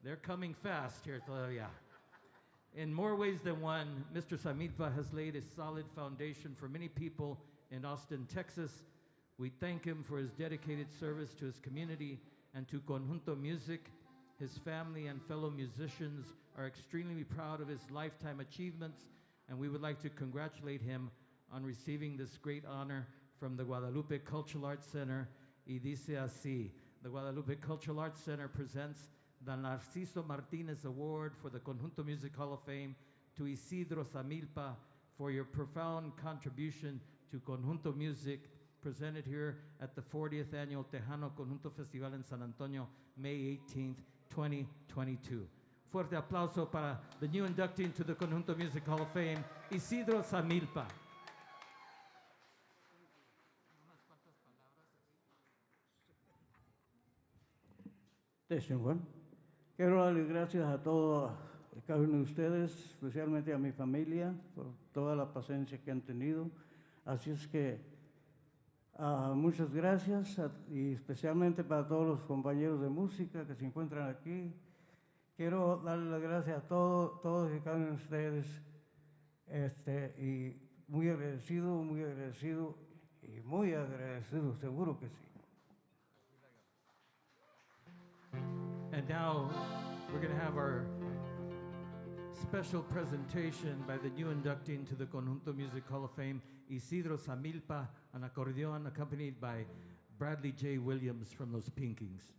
They're coming fast here todavía. In more ways than one, Mr. Samilpa has laid a solid foundation for many people in Austin, Texas. We thank him for his dedicated service to his community and to Conjunto Music. His family and fellow musicians are extremely proud of his lifetime achievements, and we would like to congratulate him on receiving this great honor from the Guadalupe Cultural Arts Center. Y dice así, the Guadalupe Cultural Arts Center presents the Narciso Martinez Award for the Conjunto Music Hall of Fame to Isidro Samilpa for your profound contribution to Conjunto Music, presented here at the 40th Annual Tejano Conjunto Festival in San Antonio, May 18th, 2022. Fuerte aplauso para the new inductee into the Conjunto Music Hall of Fame, Isidro Samilpa. Juan. Quiero darle gracias a todos, a cada uno de ustedes, especialmente a mi familia, por toda la paciencia que han tenido. Así es que muchas gracias, y especialmente para todos los compañeros de música que se encuentran aquí. Quiero darle las gracias a todos y cada uno de ustedes, y muy agradecido, y muy agradecido, seguro que sí. And now we're going to have our special presentation by the new inductee into the Conjunto Music Hall of Fame, Isidro Samilpa, an accordion accompanied by Bradley J. Williams from Los Pinkings.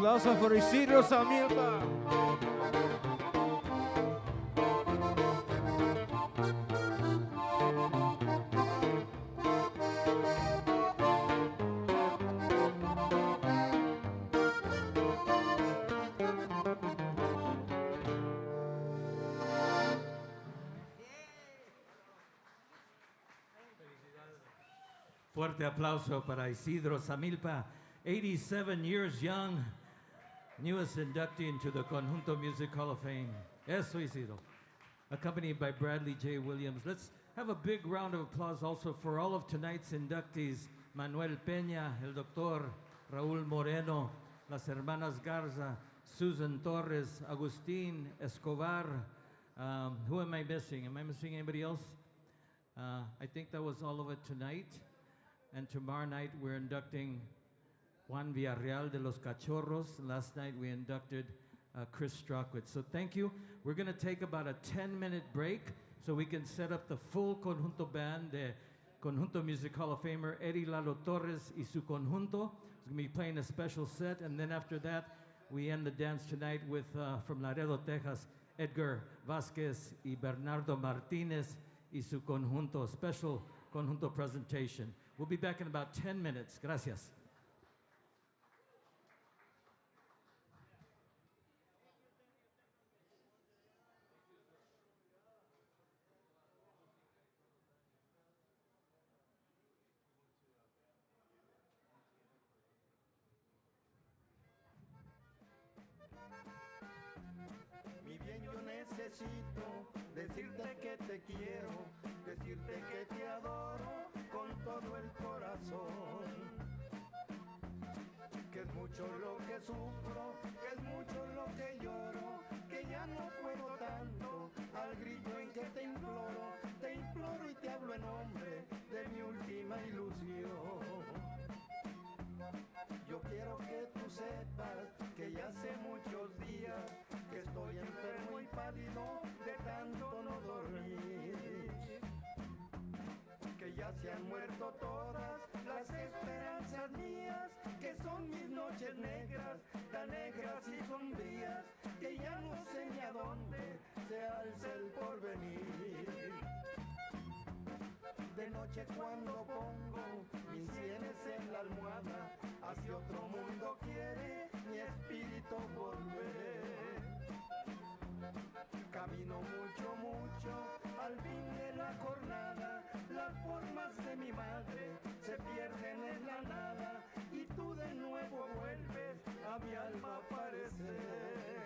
Aplauso for Isidro Samilpa. Fuerte aplauso para Isidro Samilpa, 87 years young, newest inductee into the Conjunto Music Hall of Fame. Eso, Isidro. Accompanied by Bradley J. Williams. Let's have a big round of applause also for all of tonight's inductees, Manuel Pena, el doctor Raul Moreno, las Hermanas Garza, Susan Torres, Agustin Escobar. Who am I missing? Am I missing anybody else? I think that was all of it tonight. And tomorrow night we're inducting Juan Villarreal de los Cachorros. Last night we inducted Chris Strachwitz. So thank you. We're going to take about a 10-minute break so we can set up the full Conjunto band, the Conjunto Music Hall of Famer Eddie Lalo Torres y su Conjunto. He's going to be playing a special set. And then after that, we end the dance tonight with, from Laredo, Texas, Edgar Vasquez y Bernardo Martinez y su Conjunto, special Conjunto presentation. We'll be back in about 10 minutes. Gracias. Mi bien, yo necesito decirte que te quiero, decirte que te adoro con todo el corazón. Que es mucho lo que sufro, que es mucho lo que lloro, que ya no puedo tanto al grito en que te imploro y te hablo en nombre de mi última ilusión. Yo quiero que tú sepas que ya hace muchos días que estoy enfermo y pálido de tanto no dormir. Que ya se han muerto todas las esperanzas mías, que son mis noches negras, tan negras y sombrías, que ya no sé ni a dónde se alza el porvenir. De noche cuando pongo mis sienes en la almohada, hacia otro mundo quiere mi espíritu volver. Camino mucho, mucho, al fin de la jornada, las formas de mi madre se pierden en la nada, y tú de nuevo vuelves a mi alma a aparecer.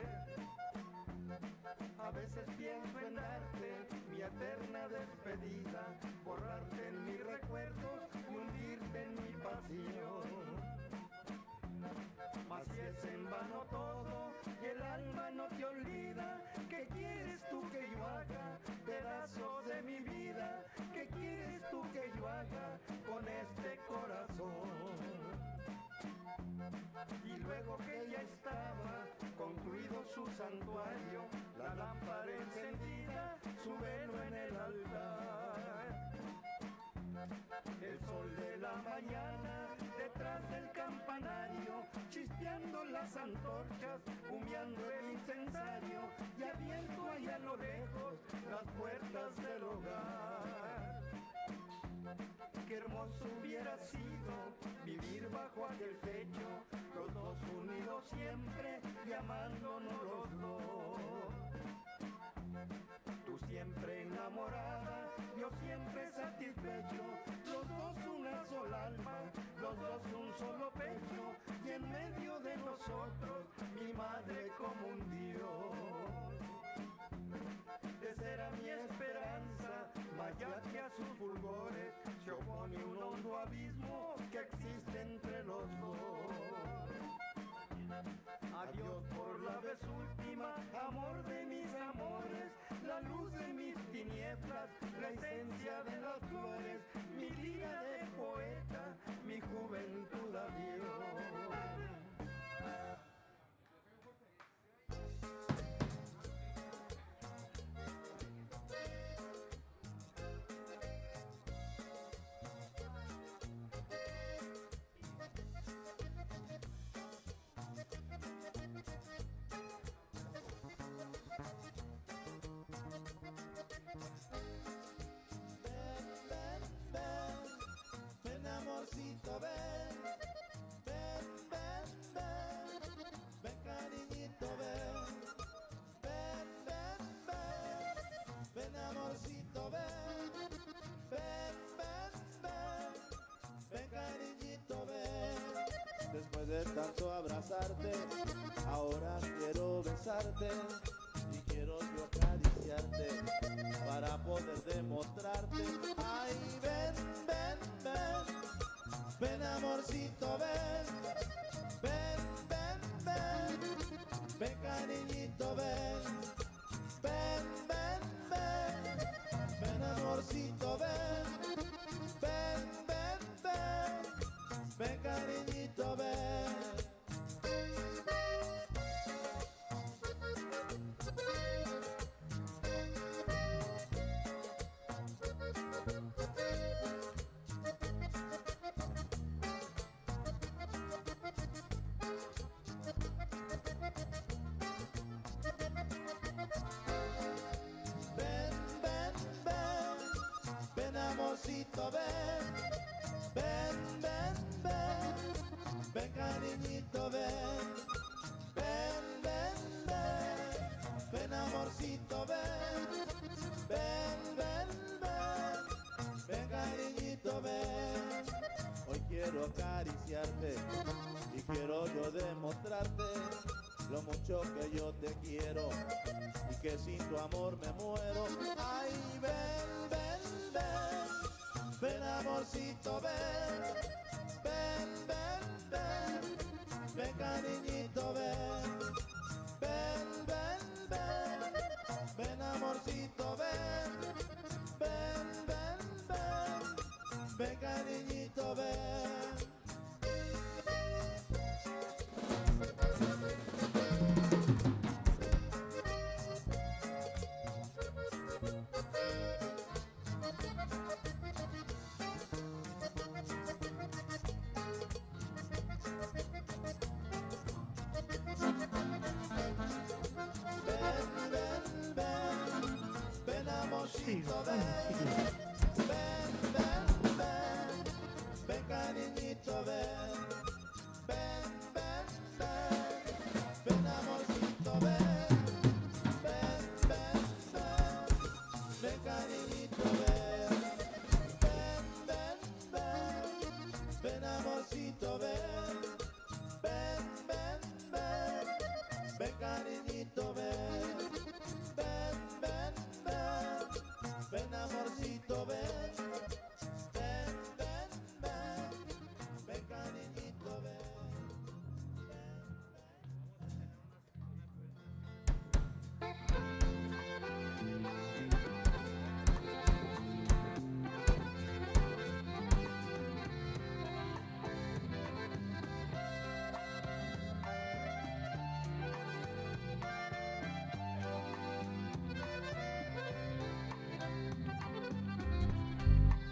A veces pienso en darte mi eterna despedida, borrarte en mis recuerdos y hundirte en mi pasión. Mas si es en vano todo y el alma no te olvida, ¿qué quieres tú que yo haga, pedazo de mi vida? ¿Qué quieres tú que yo haga con este corazón? Y luego que ya estaba concluido su santuario, la lámpara encendida, su velo en el altar. El sol de la mañana detrás del campanario, chispeando las antorchas, humeando el incensario, y abierto allá a lo lejos las puertas del hogar. Qué hermoso hubiera sido vivir bajo aquel techo, los dos unidos siempre y amándonos los dos. Tú siempre enamorada, yo siempre satisfecho, los dos una sola alma, los dos un solo pecho, y en medio de nosotros mi madre como un Dios. Esa era mi esperanza, mas ya que a sus fulgores se opone un hondo abismo que existe entre los dos. Adiós por la vez última, amor de mis amores, la luz de mis tinieblas, la esencia de las flores, mi lira de poeta, mi juventud adiós. amorcito, ven, ven, ven, ven, ven cariñito, ven. Después de tanto abrazarte, ahora quiero besarte y quiero yo acariciarte para poder demostrarte. Ay, ven, ven, ven, ven amorcito, ven, ven, ven, ven, ven cariñito, ven, ven, ven, ven, ven amorcito, ven, ven, ven, ven, ven cariñito, ven. Amorcito, ven, ven, ven, ven, ven cariñito, ven, ven, ven, ven, ven amorcito, ven, ven, ven, ven, ven cariñito, ven. Hoy quiero acariciarte y quiero yo demostrarte lo mucho que yo te quiero y que sin tu amor me muero. Ay, ven, ven, ven, ven amorcito, ven, ven, ven, ven, ven cariñito, ven, ven, ven, ven, ven amorcito, ven, ven, ven, ven, ven cariñito, ven. Amorcito, ven, ven, ven, ven, ven cariñito, ven, ven, ven, ven, ven amorcito, ven, ven, ven, ven, ven cariñito, ven, ven, ven, ven, ven amorcito, ven, ven, ven, ven, ven cariñito, ven, ven, ven, ven, ven amorcito, ven, ven, ven, ven, ven cariñito, ven.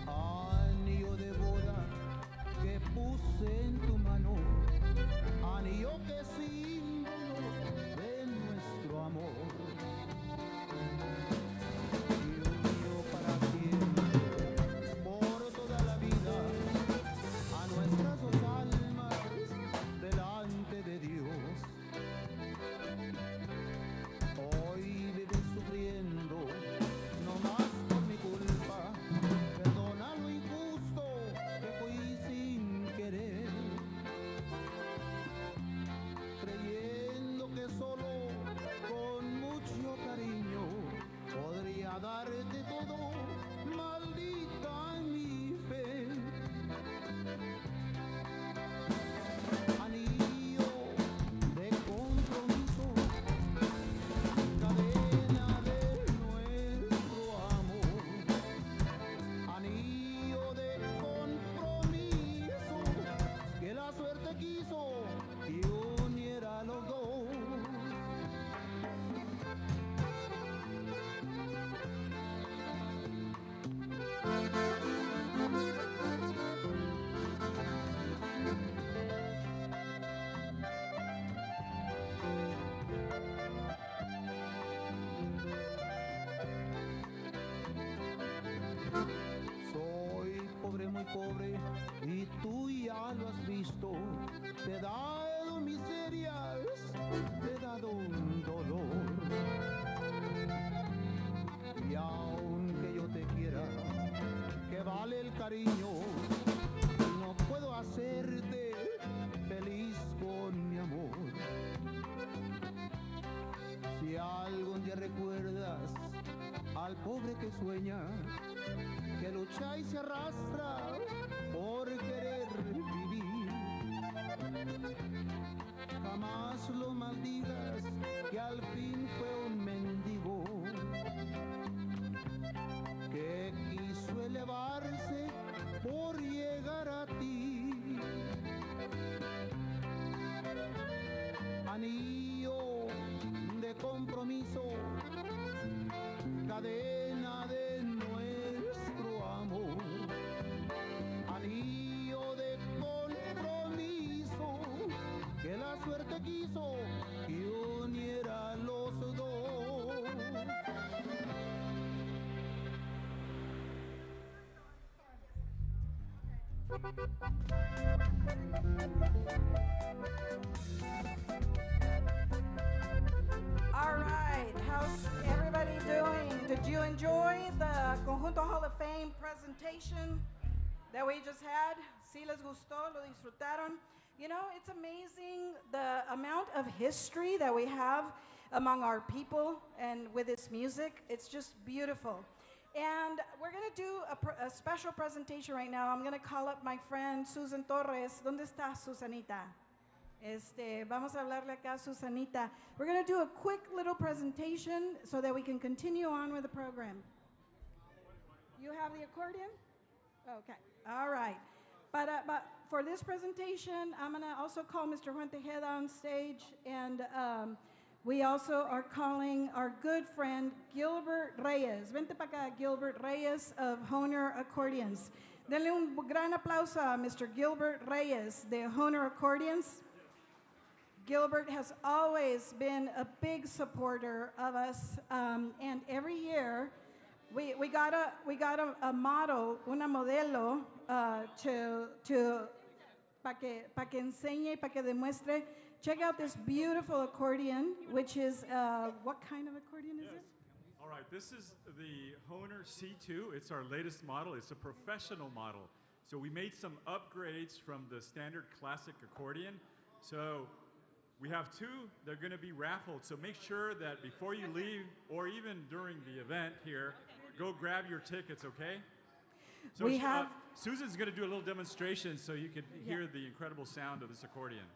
Anillo de boda que puse en tu mano, anillo que es símbolo de nuestro amor, y unió para siempre, por toda la vida, a nuestras dos almas delante de Dios. Hoy vives sufriendo, no más por mi culpa. Perdona lo injusto que fui sin querer, creyendo que solo con mucho cariño podría darte todo, maldita mi fe. Anillo de compromiso, cadena de nuestro amor. Anillo de compromiso que la suerte quiso y uniera a los dos. Soy pobre, muy pobre, y tú ya lo has visto. Te he dado miserias, te he dado un dolor. Y aunque yo te cariño, no puedo hacerte feliz con mi amor. Si algún día recuerdas al pobre que sueña, que lucha y se arrastra por querer vivir, jamás lo maldigas, que al fin fue un mendigo que quiso elevarse por llegar a ti. Anillo de compromiso, cadena de nuestro amor, anillo de compromiso, que la suerte quiso que uniera a los dos. All right, how's everybody doing? Did you enjoy the Conjunto Hall of Fame presentation that we just had? ¿Sí les gustó? ¿Lo disfrutaron? You know, it's amazing the amount of history that we have among our people and with this music. It's just beautiful. And we're going to do a special presentation right now. I'm going to call up my friend Susan Torres. ¿Dónde está Susanita? Vamos a hablarle acá a Susanita. We're going to do a quick little presentation so that we can continue on with the program. You have the accordion? Okay. All right. But for this presentation, I'm going to also call Mr. Juan Tejeda on stage, and we also are calling our good friend Gilbert Reyes. Vente para acá, Gilbert Reyes of Honer Accordions. Denle un gran aplauso a Mr. Gilbert Reyes de Honer Accordions. Gilbert has always been a big supporter of us, and every year we got a model, una modelo, para que enseñe, para que demuestre. Check out this beautiful accordion, which is, what kind of accordion is it? All right, this is the Honer C2. It's our latest model. It's a professional model. So we made some upgrades from the standard classic accordion. So we have two. They're going to be raffled. So make sure that before you leave, or even during the event here, go grab your tickets, okay? So We have- Susan's going to do a little demonstration so you can hear the incredible sound of this accordion.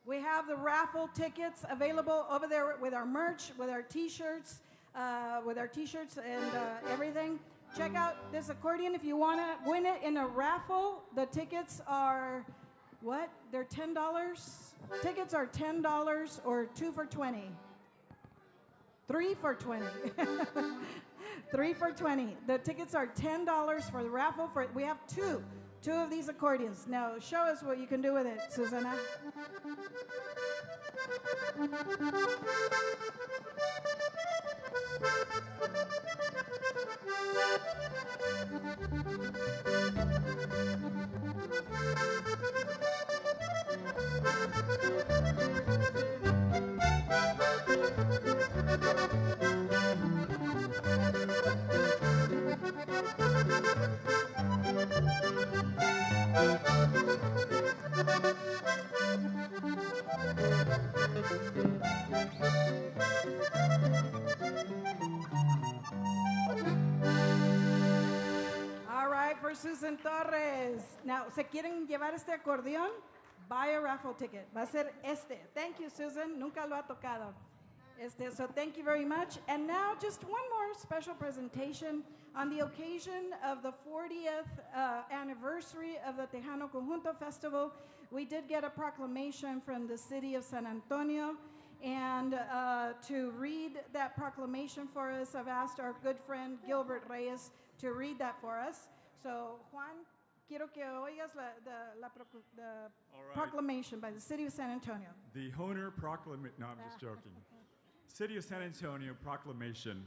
We have the raffle tickets available over there with our merch, with our T-shirts, and everything. Check out this accordion if you want to win it in a raffle. The tickets are, what? They're $10. Tickets are $10 or 2 for $20. 3 for $20. 3 for $20. The tickets are $10 for the raffle. We have two of these accordions. Now, show us what you can do with it, Susana. All right, for Susan Torres. Now, ¿se quieren llevar este acordeón? Buy a raffle ticket. Va a ser este. Thank you, Susan. Nunca lo ha tocado. So thank you very much. And now just one more special presentation on the occasion of the 40th anniversary of the Tejano Conjunto Festival. We did get a proclamation from the city of San Antonio. And to read that proclamation for us, I've asked our good friend Gilbert Reyes to read that for us. So, Juan, quiero que oigas the All right. proclamation by the city of San Antonio. The Honer Proclamation. No, I'm just joking. City of San Antonio Proclamation.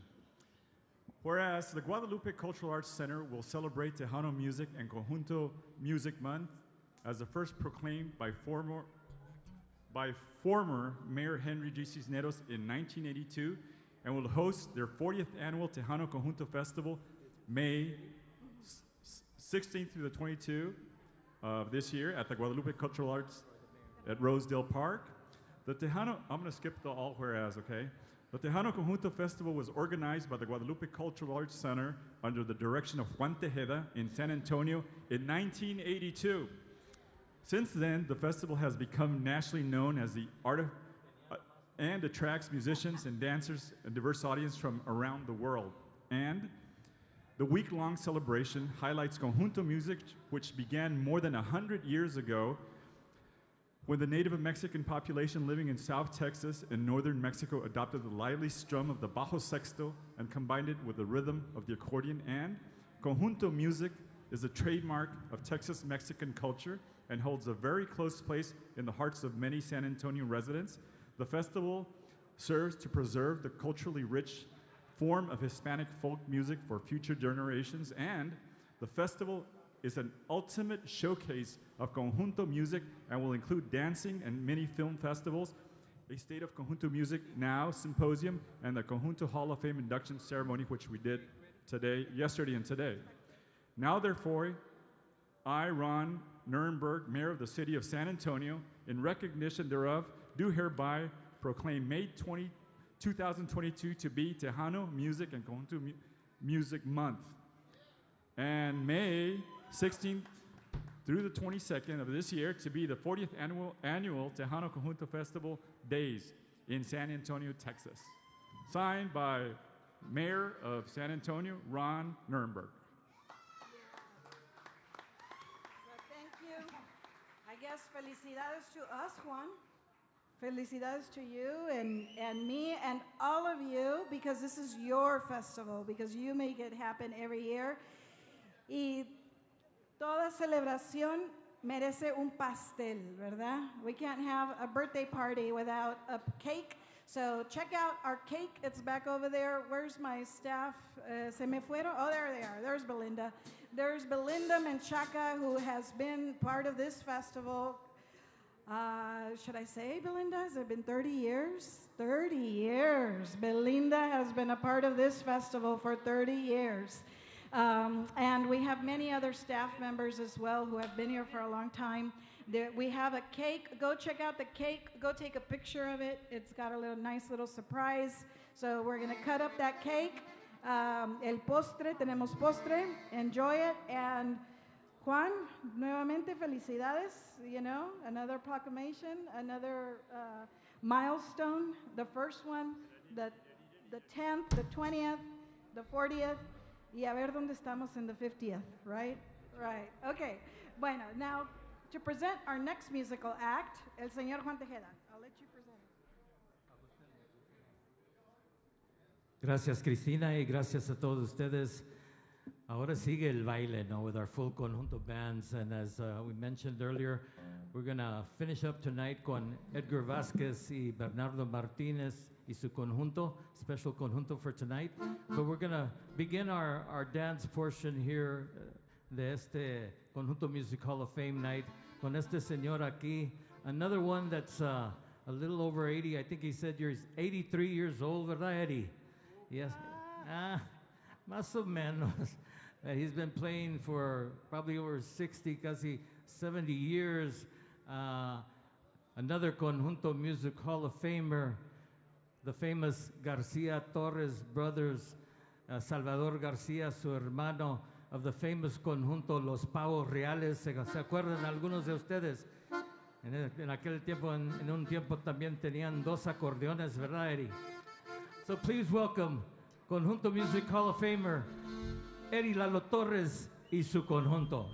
Whereas the Guadalupe Cultural Arts Center will celebrate Tejano Music and Conjunto Music Month as the first proclaimed by former Mayor Henry G. Cisneros in 1982, and will host their 40th annual Tejano Conjunto Festival May 16th through the 22nd of this year at the Guadalupe Cultural Arts at Rosedale Park. The Tejano, I'm going to skip the all whereas, okay? The Tejano Conjunto Festival was organized by the Guadalupe Cultural Arts Center under the direction of Juan Tejeda in San Antonio in 1982. Since then, the festival has become nationally known as the and attracts musicians and dancers and diverse audience from around the world. And the week-long celebration highlights conjunto music, which began more than 100 years ago when the native Mexican population living in South Texas and northern Mexico adopted the lively strum of the bajo sexto and combined it with the rhythm of the accordion. And conjunto music is a trademark of Texas Mexican culture and holds a very close place in the hearts of many San Antonio residents. The festival serves to preserve the culturally rich form of Hispanic folk music for future generations, and the festival is an ultimate showcase of conjunto music and will include dancing and many film festivals, a State of Conjunto Music Now symposium, and the Conjunto Hall of Fame induction ceremony, which we did yesterday and today. Now therefore, I, Ron Nuremberg, Mayor of the City of San Antonio, in recognition thereof, do hereby proclaim May 20, 2022 to be Tejano Music and Conjunto Music Month. And May 16th through the 22nd of this year to be the 40th annual Tejano Conjunto Festival Days in San Antonio, Texas. Signed by Mayor of San Antonio, Ron Nuremberg. Thank you. I guess felicidades to us, Juan. Felicidades to you and me and all of you, because this is your festival, because you make it happen every year. Y toda celebración merece un pastel, ¿verdad? We can't have a birthday party without a cake. So check out our cake. It's back over there. Where's my staff? Se me fueron? Oh, there they are. There's Belinda. There's Belinda Menchaca, who has been part of this festival. Should I say, Belinda? Has it been 30 years? 30 years. Belinda has been a part of this festival for 30 years. And we have many other staff members as well who have been here for a long time. We have a cake. Go check out the cake. Go take a picture of it. It's got a nice little surprise. So we're going to cut up that cake. El postre, tenemos postre. Enjoy it. And Juan, nuevamente felicidades, you know, another proclamation, another milestone, the first one, the 10th, the 20th, the 40th, y a ver dónde estamos in the 50th, right? Right, okay. Bueno, now to present our next musical act, el señor Juan Tejeda. I'll let you present. Gracias, Cristina, y gracias a todos ustedes. Ahora sigue el baile, no, with our full conjunto bands, and as we mentioned earlier, we're gonna finish up tonight con Edgar Vasquez y Bernardo Martinez y su conjunto, special conjunto for tonight. But we're gonna begin our dance portion here de este Conjunto Music Hall of Fame night con este señor aquí, another one that's a little over 80. I think he said you're 83 years old, ¿verdad, Eddie? Yes. Más o menos. He's been playing for probably over 60, casi 70 years. Another Conjunto Music Hall of Famer, the famous Garcia Torres brothers, Salvador Garcia, su hermano, of the famous Conjunto Los Pavos Reales. ¿Se acuerdan algunos de ustedes? En aquel tiempo, en un tiempo también tenían dos acordeones, ¿verdad, Eddie? So please welcome Conjunto Music Hall of Famer, Eddie Lalo Torres y su conjunto.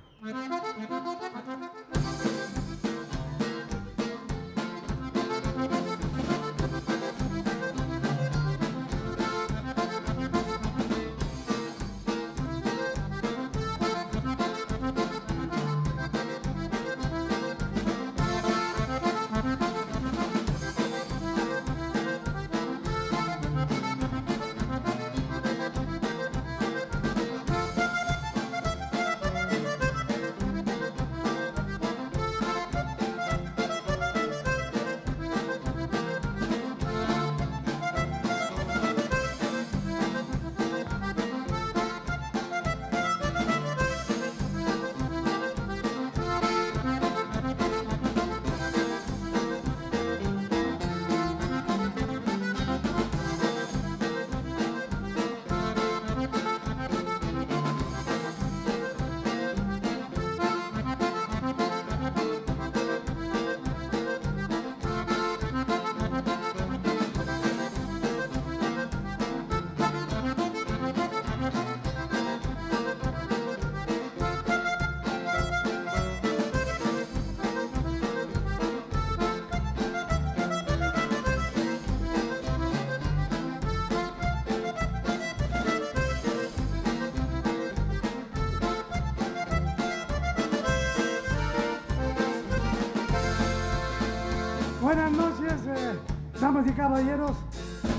Damas y caballeros,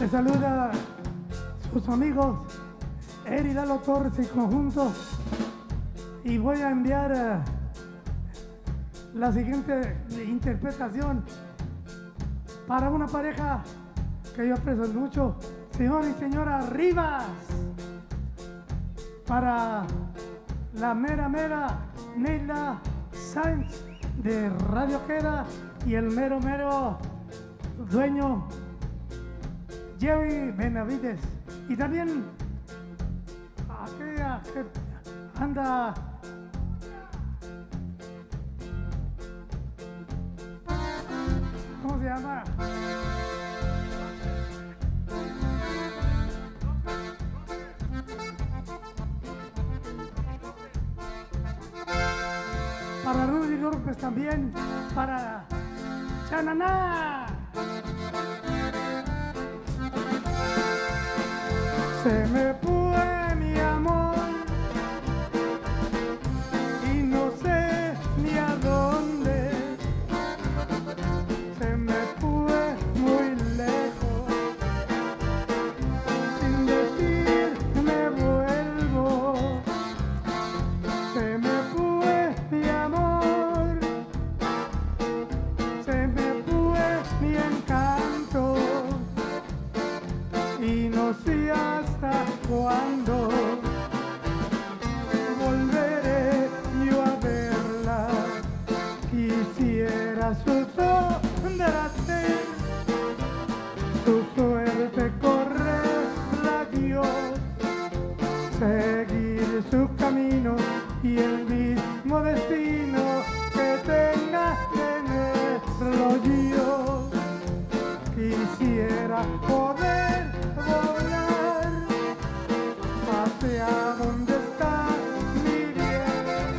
les saluda sus amigos Lalo Torres y Conjunto, y voy a enviar la siguiente interpretación para una pareja que yo aprecio mucho, señor y señora Rivas, para la mera Neila Sáenz de Radio Queda y el mero dueño Jerry Benavides, y también aquella que anda ¿cómo se llama? Para Rudy López también, para Chananá. Se me fue mi amor y no sé ni a dónde. Se me fue muy lejos sin decir me vuelvo. Se me fue mi amor, se me fue mi encanto y no sé hasta cuándo volveré yo a verla. Quisiera su sombra ser, su suerte correrla yo, seguir su camino y el mismo destino que tenga tenerlo yo. Quisiera poder volar hacia donde está mi bien,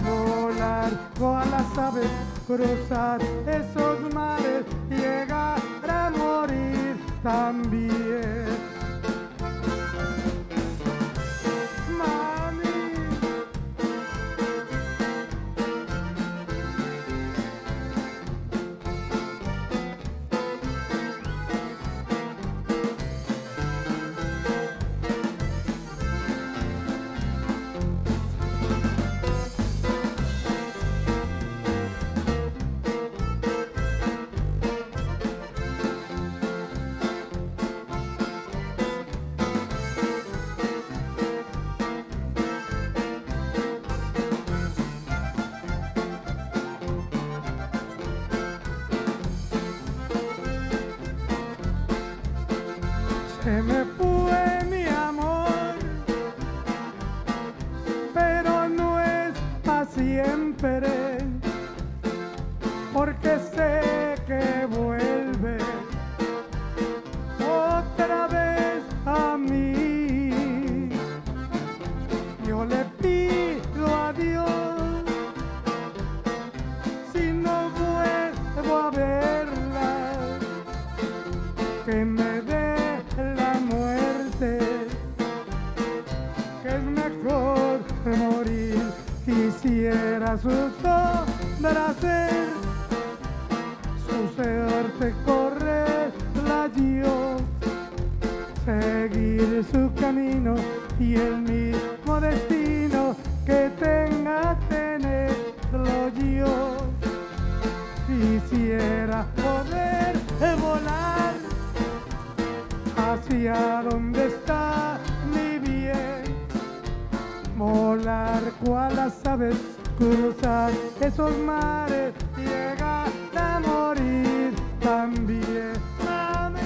volar con las aves, cruzar esos mares, llegar a morir también. Se me fue mi amor, pero no es para siempre, porque sé que vuelve otra vez a mí. Yo le pido a Dios, si no vuelvo a verla, que me dé la muerte, que es mejor morir. Quisiera su sombra ser, su suerte correrla yo, seguir su camino y el mismo destino que tenga tenerlo yo. Quisiera poder volar hacia donde está mi bien, volar cual las aves, cruzar esos mares, llegar a morir también. Amén.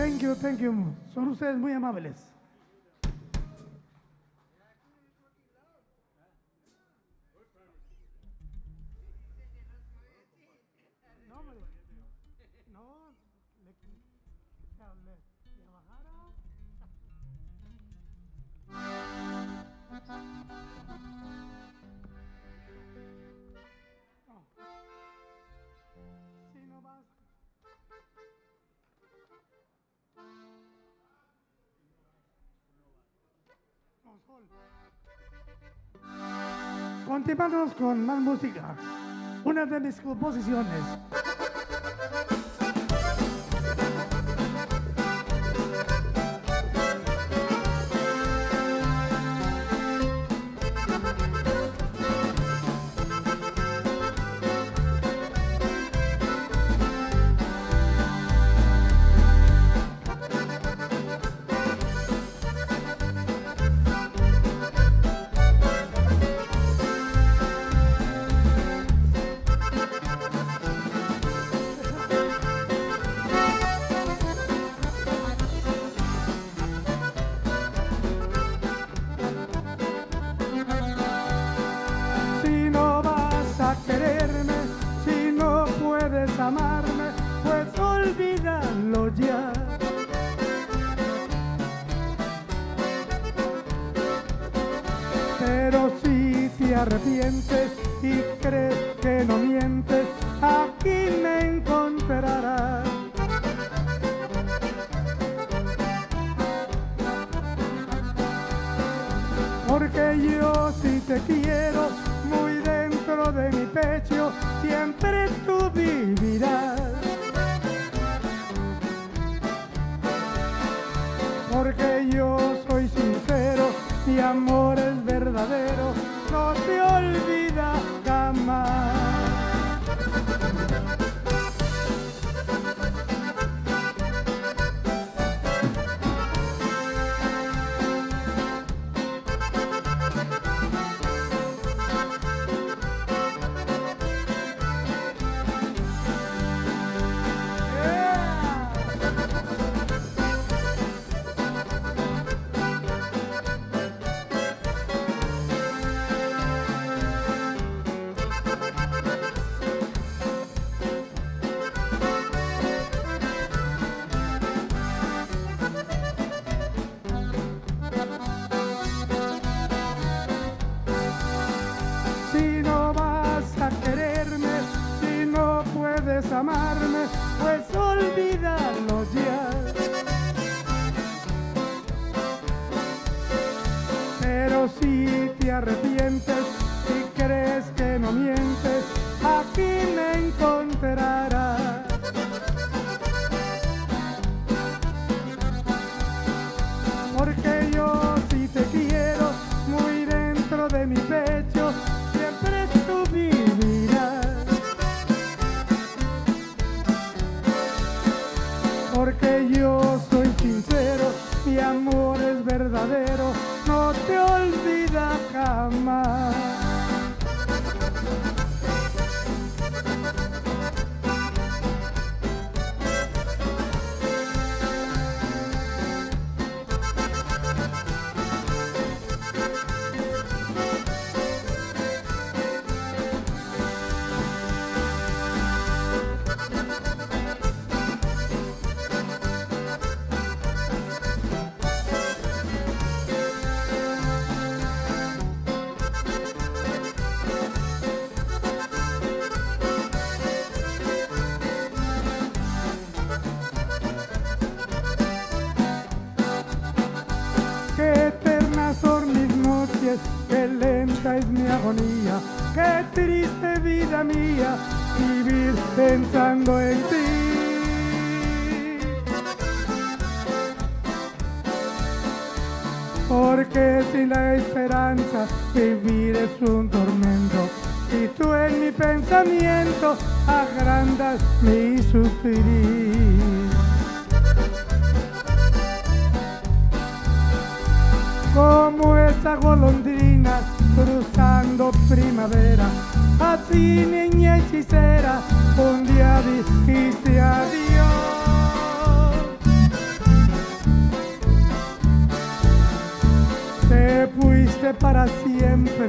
Thank you, thank you. Son ustedes muy amables. Continuamos con más música. Una de mis composiciones. Amarme, pues olvídalo ya. Pero si te arrepientes y crees que no mientes, aquí me encontrarás. Porque yo sí te quiero muy dentro de mi pecho, siempre tú vivirás. Porque yo soy sincero, mi amor es verdadero, no te olvida jamás. Amarme, pues olvídalo ya. Pero si te arrepientes y crees que no mientes, aquí me encontrarás. Porque yo sí te quiero muy dentro de mi pecho, siempre tú vivirás. Porque yo soy sincero, mi amor es verdadero, no te olvida jamás. Qué lenta es mi agonía, qué triste vida mía, vivir pensando en ti. Porque sin la esperanza vivir es un tormento, y tú en mi pensamiento agrandas mi sufrir. Como esa golondrina cruzando primavera, así niña hechicera, un día dijiste adiós.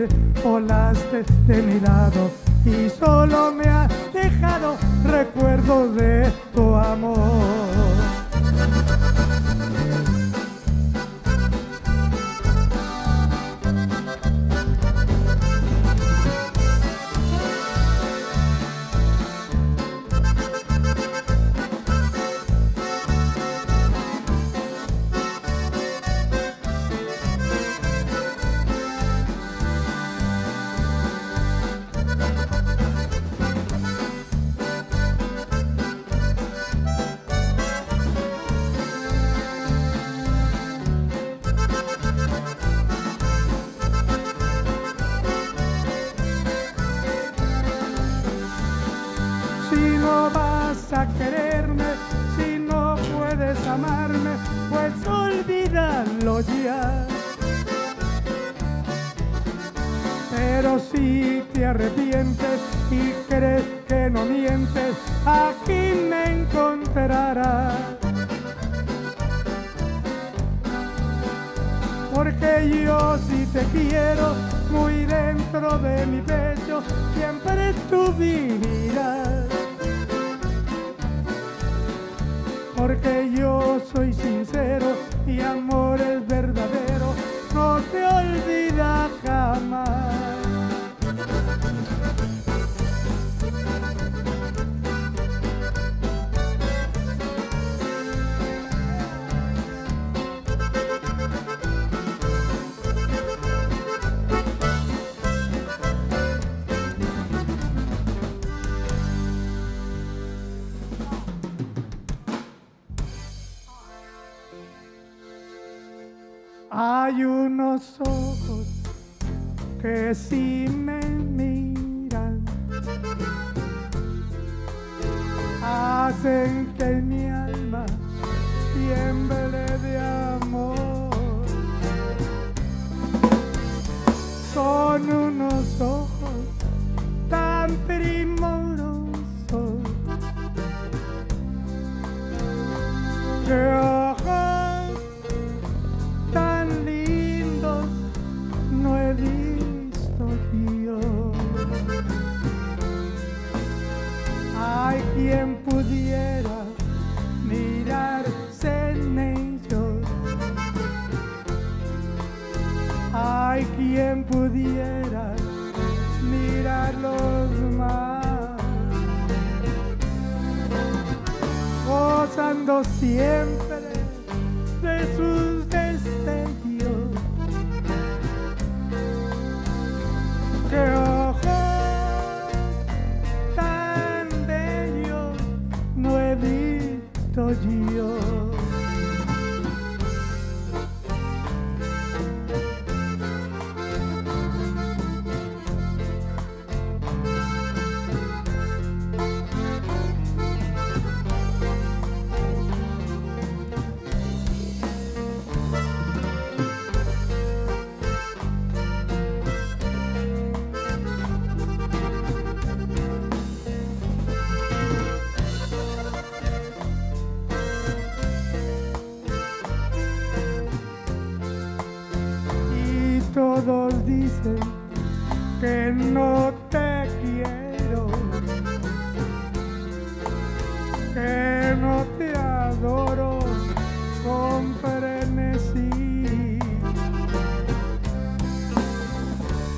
ayer volaste de mi lado y solo me ha dejado recuerdos de tu amor. Si no vas a quererme, si no puedes amarme, pues olvídalo ya. Pero si te arrepientes y crees que no mientes, aquí me encontrarás. Porque yo sí te quiero muy dentro de mi pecho, siempre tú vivirás. Porque yo soy sincero y amor es verdadero, no te olvida jamás. Hay unos ojos que si me miran hacen que mi alma tiemble de amor. Son unos ojos tan primorosos que ojos tan lindos no he visto yo. Hay quien pudiera mirarse en ellos, hay quien pudiera mirarlos más, gozando siempre de sus destellos. ¡Qué ojos tan bellos no he visto yo! Todos dicen que no te quiero, que no te adoro con frenesí.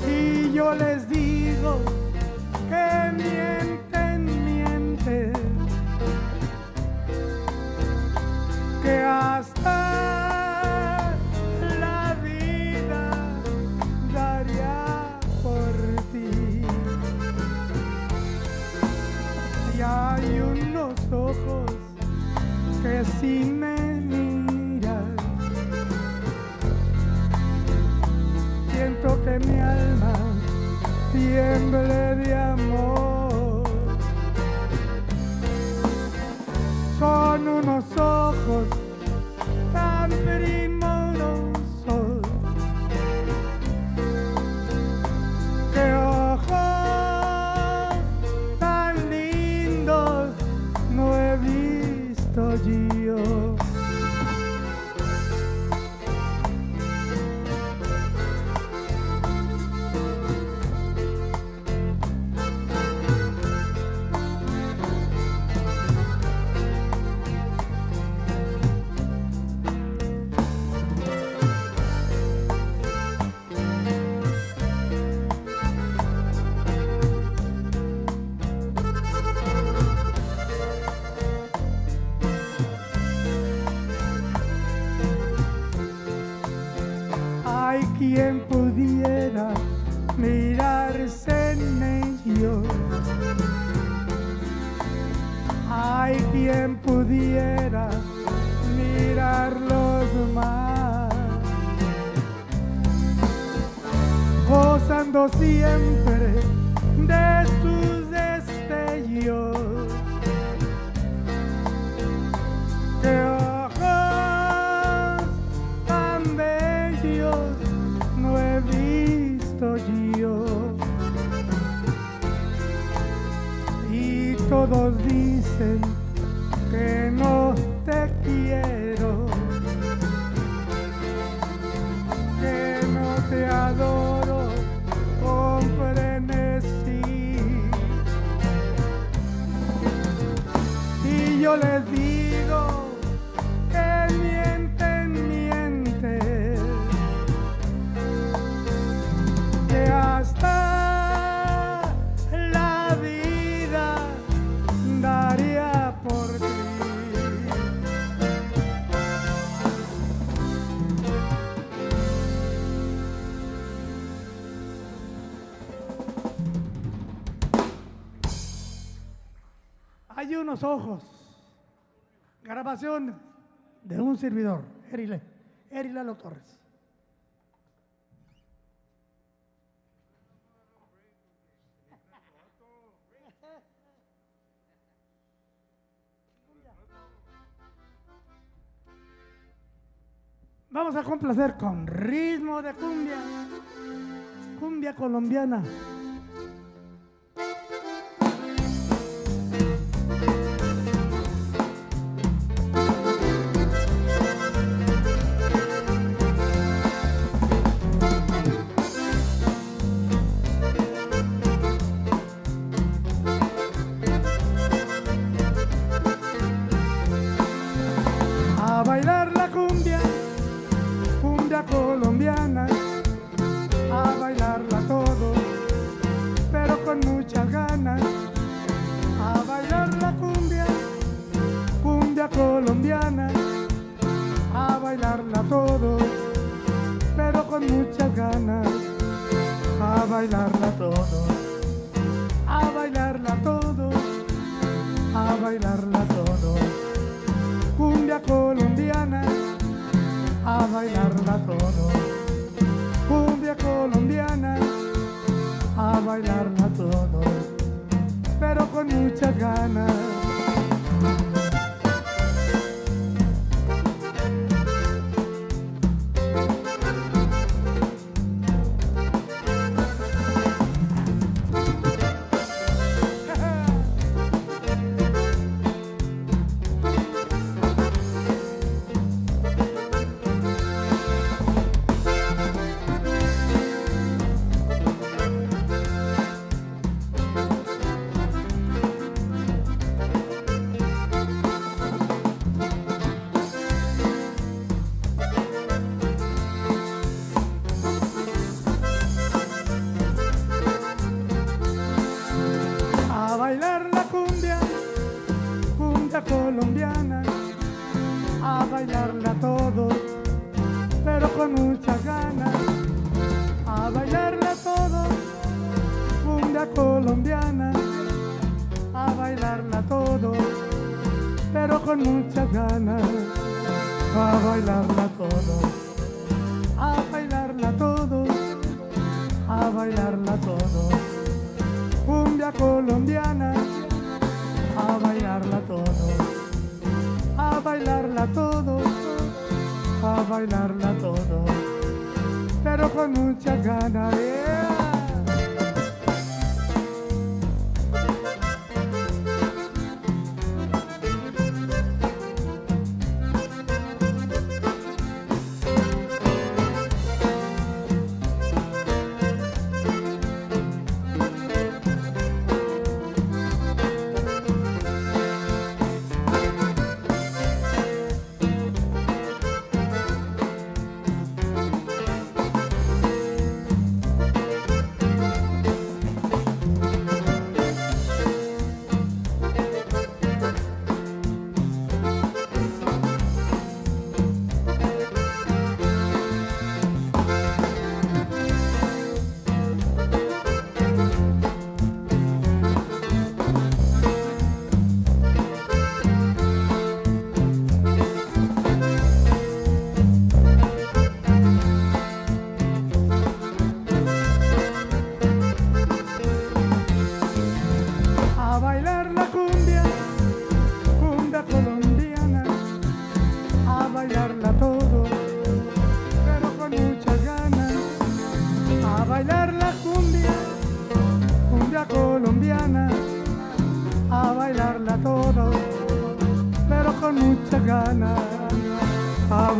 Y yo les digo que mienten, que hasta hay unos ojos que si me miran, siento que mi alma tiemble de amor. Son unos ojos tan primorosos, que ojos no he visto yo. quien pudiera mirarlos más, gozando siempre de sus destellos. ¡Qué ojos tan bellos no he visto yo! Y todos dicen que no te quiero, que no te adoro con frenesí. Y yo les digo que mienten, mienten, que hasta la vida daría por ti. Hay unos ojos, grabación de un servidor, Erilalo Torres. Vamos a complacer con ritmo de cumbia, cumbia colombiana. A bailar la cumbia, cumbia colombiana, a bailarla todo, pero con muchas ganas. A bailar la cumbia, cumbia colombiana, a bailarla todo, pero con muchas ganas. A bailarla todo, a bailarla todo, a bailarla todo. Cumbia colombiana, a bailarla todo. Cumbia colombiana, a bailarla todo, pero con muchas ganas. Colombiana, a bailarla todo, pero con muchas ganas. A bailarla todo, cumbia colombiana, a bailarla todo, pero con muchas ganas. A bailarla todo, a bailarla todo, a bailarla todo. Cumbia colombiana, a bailarla todo, a bailarla todo, a bailarla todo, pero con muchas ganas.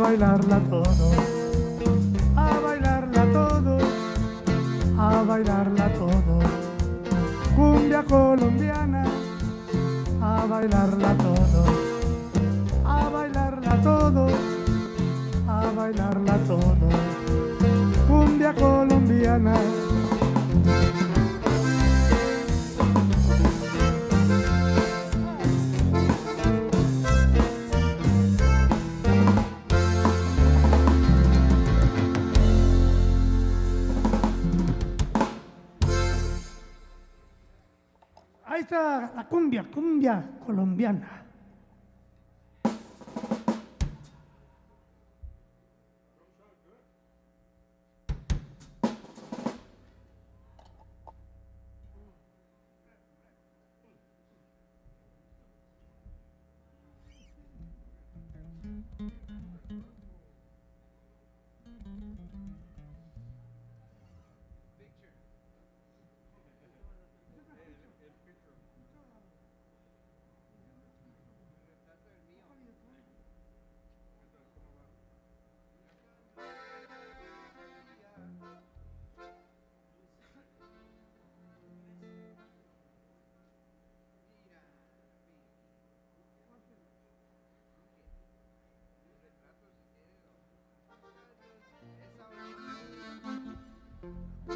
bailarla todo, a bailarla todo, a bailarla todo. Cumbia colombiana, a bailarla todo, a bailarla todo, a bailarla todo. Cumbia colombiana. Ahí está la cumbia colombiana.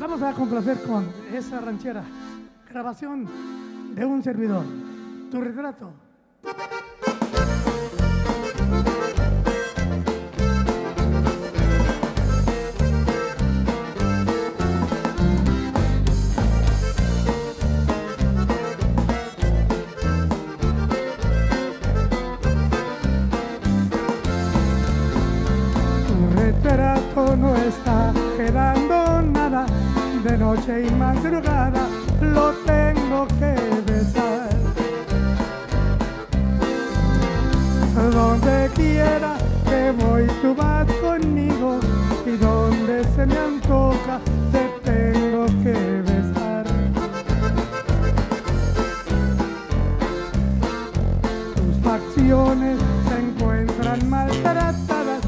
Vamos a complacer con esa ranchera, grabación de un servidor, Tu retrato. Tu retrato no está quedando nada, de noche y madrugada lo tengo que besar. Donde quiera que voy tú vas conmigo, y donde se me antoja te tengo que besar. Tus facciones se encuentran maltratadas,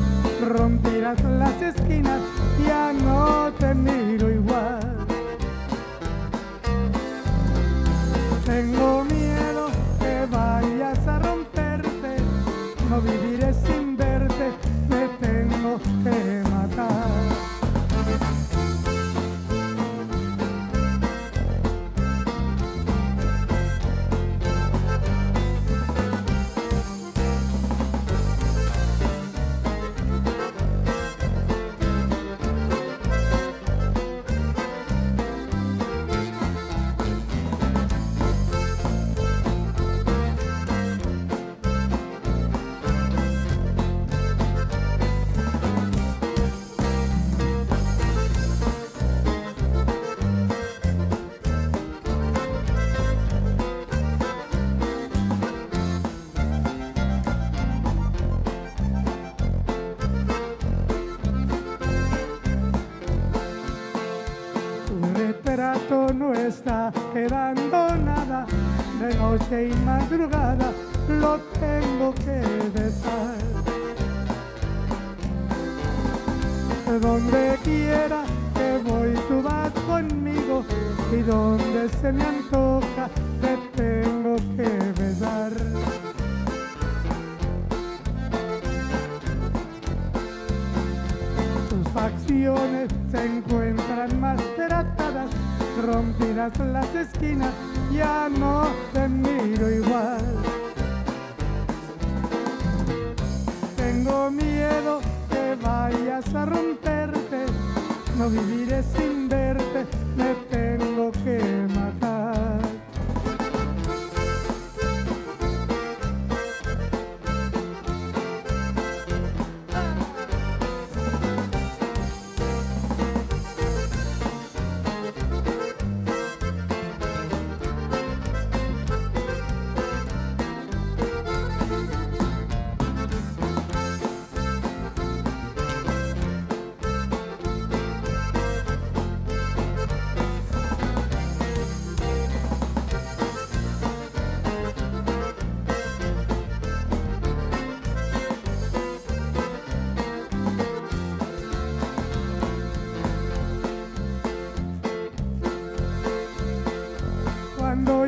rompirás las esquinas, ya no te miro igual. Tengo miedo que vayas a romperte, no viviré sin verte, me tengo que matar. No está quedando nada, de noche y madrugada lo tengo que besar. Donde quiera que voy tú vas conmigo, y donde se me antoja te tengo que besar. Tus facciones se encuentran maltratadas, rompirás las esquinas, ya no te miro igual. Tengo miedo que vayas a romperte, no viviré sin verte, me tengo que matar.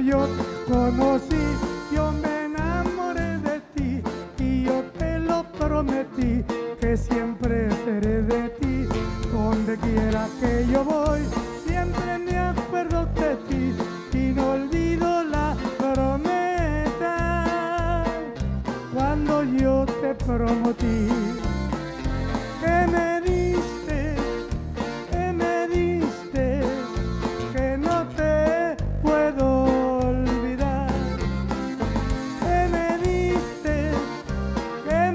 yo te conocí, yo me enamoré de ti y yo te lo prometí que siempre seré de ti. Donde quiera que yo voy, siempre me acuerdo de ti y no olvido la promesa cuando yo te prometí que me diste, que no te puedo olvidar, que me diste, que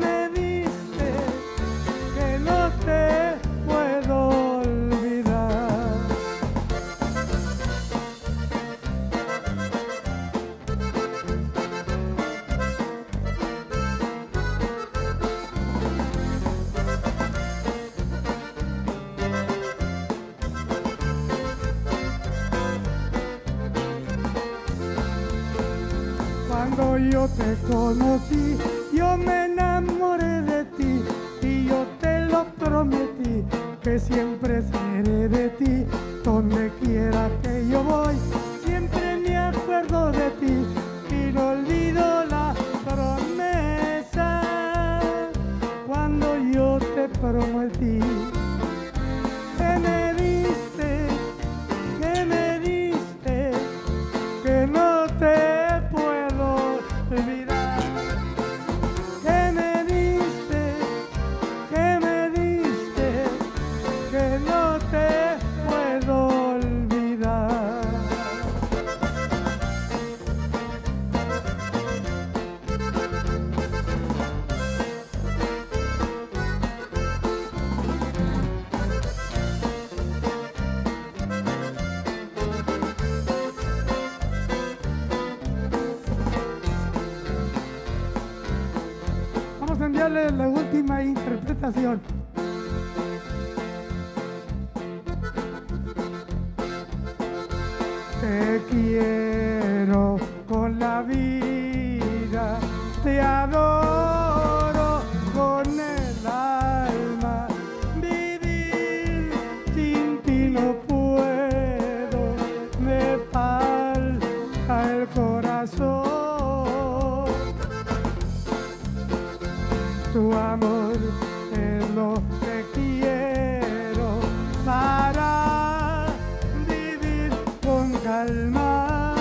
no te puedo olvidar. Cuando yo te conocí, yo me enamoré de ti y yo te lo prometí que siempre seré de ti. Donde quiera que yo voy, siempre me acuerdo de ti y no olvido la promesa cuando yo te prometí que me diste, que no te puedo olvidar, que me diste, que no te puedo olvidar. Vamos a enviarle la última interpretación. Te quiero con la vida, te adoro con el alma, vivir sin ti no puedo, me falta el corazón. Tu amor es lo que quiero para vivir con calma.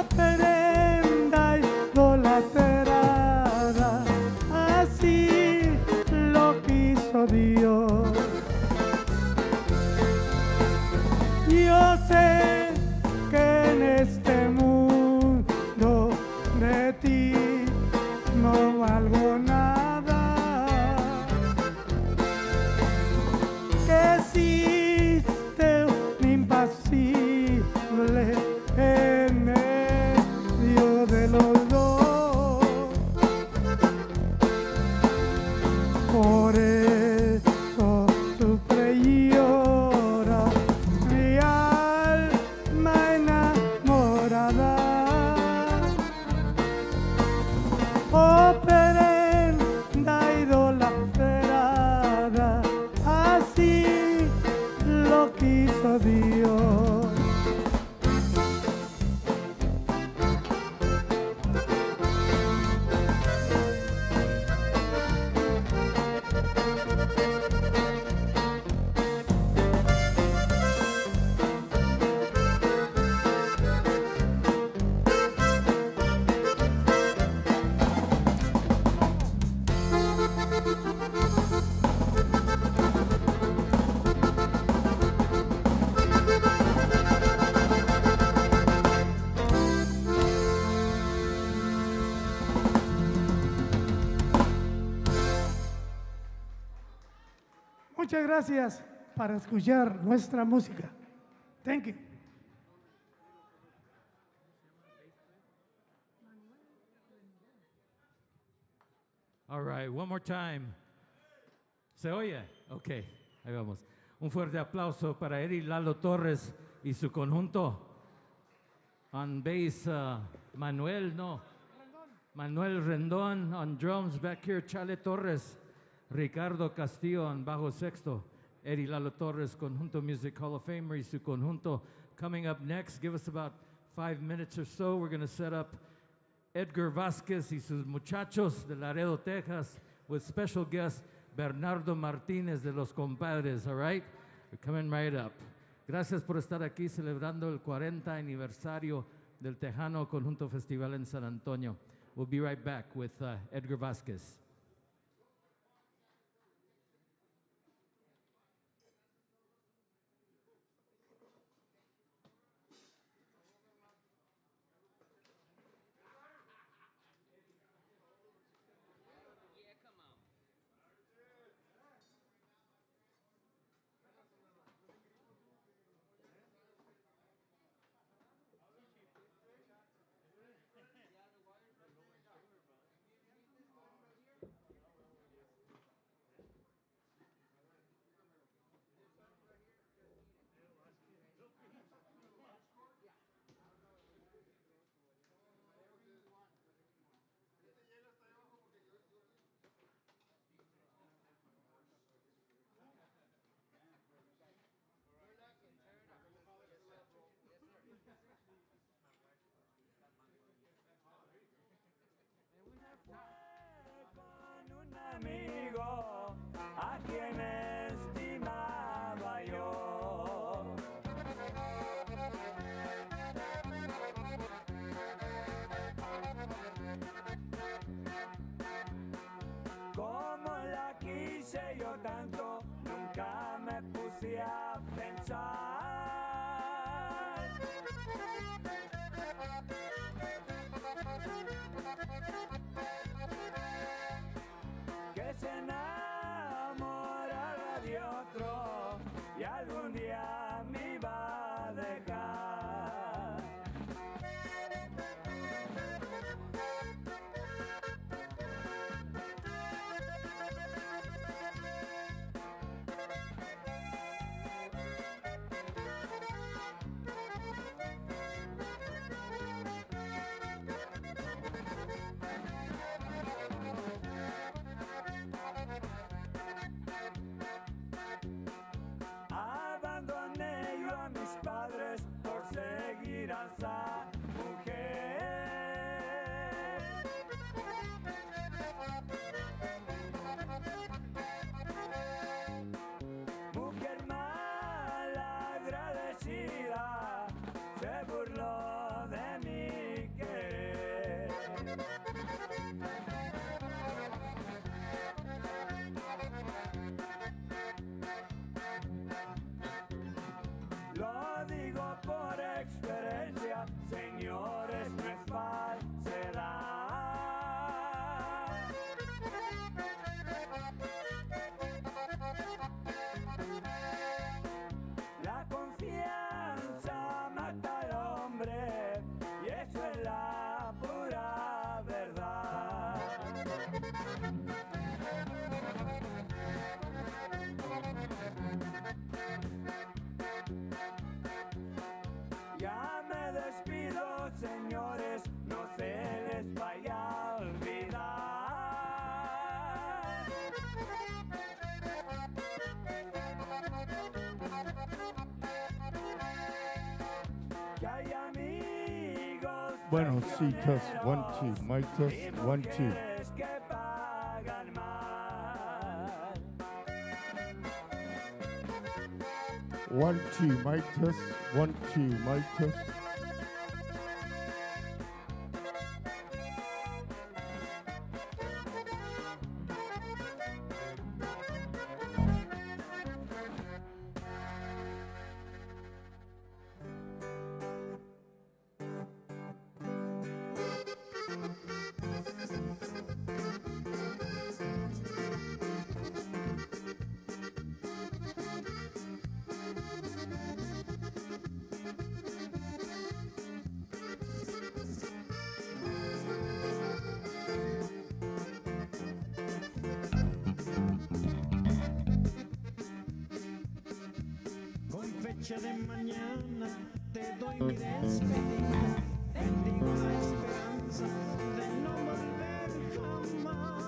Operenda idolatrada, así lo quiso Dios. Yo sé que en este mundo de ti no valgo nada, que existe un impasible en medio de los dos. Por eso sufre y llora mi alma enamorada. Operenda idolatrada, así lo quiso Dios. Muchas gracias para escuchar nuestra música. Thank you. All right, one more time. ¿Se oye? Ok, ahí vamos. Un fuerte aplauso para Eddie Lalo Torres y su conjunto. On bass, Manuel Rendón. On drums back here, Chale Torres. Ricardo Castillo on bajo sexto. Eddie Lalo Torres Conjunto Music Hall of Famer y su conjunto. Coming up next, give us about 5 minutes or so. We're going to set up Edgar Vasquez y sus muchachos de Laredo, Texas, with special guest Bernardo Martínez de Los Compadres, all right? We're coming right up. Gracias por estar aquí celebrando el 40 aniversario del Tejano Conjunto Festival en San Antonio. We'll be right back with Edgar Vasquez. Con un amigo a quien estimaba yo. Como la quise yo tanto, nunca me puse a pensar que se enamorara de otro y algún día me iba a dejar. Abandoné yo a mis padres por seguir a esa mujer. Mujer mal agradecida, se burló de mi querer. Lo digo por experiencia, señores, no es falsedad. La confianza mata al hombre y eso es la pura verdad. Ya me despido, señores, no se les vaya a olvidar que hay amigos Bueno, sí, test, 1, 2, mic test, 1, 2. mujeres que pagan mal. 1, 2, mic test, 1, 2, mic test. Con fecha de mañana te doy mi despedida, bendigo la esperanza de no volver jamás.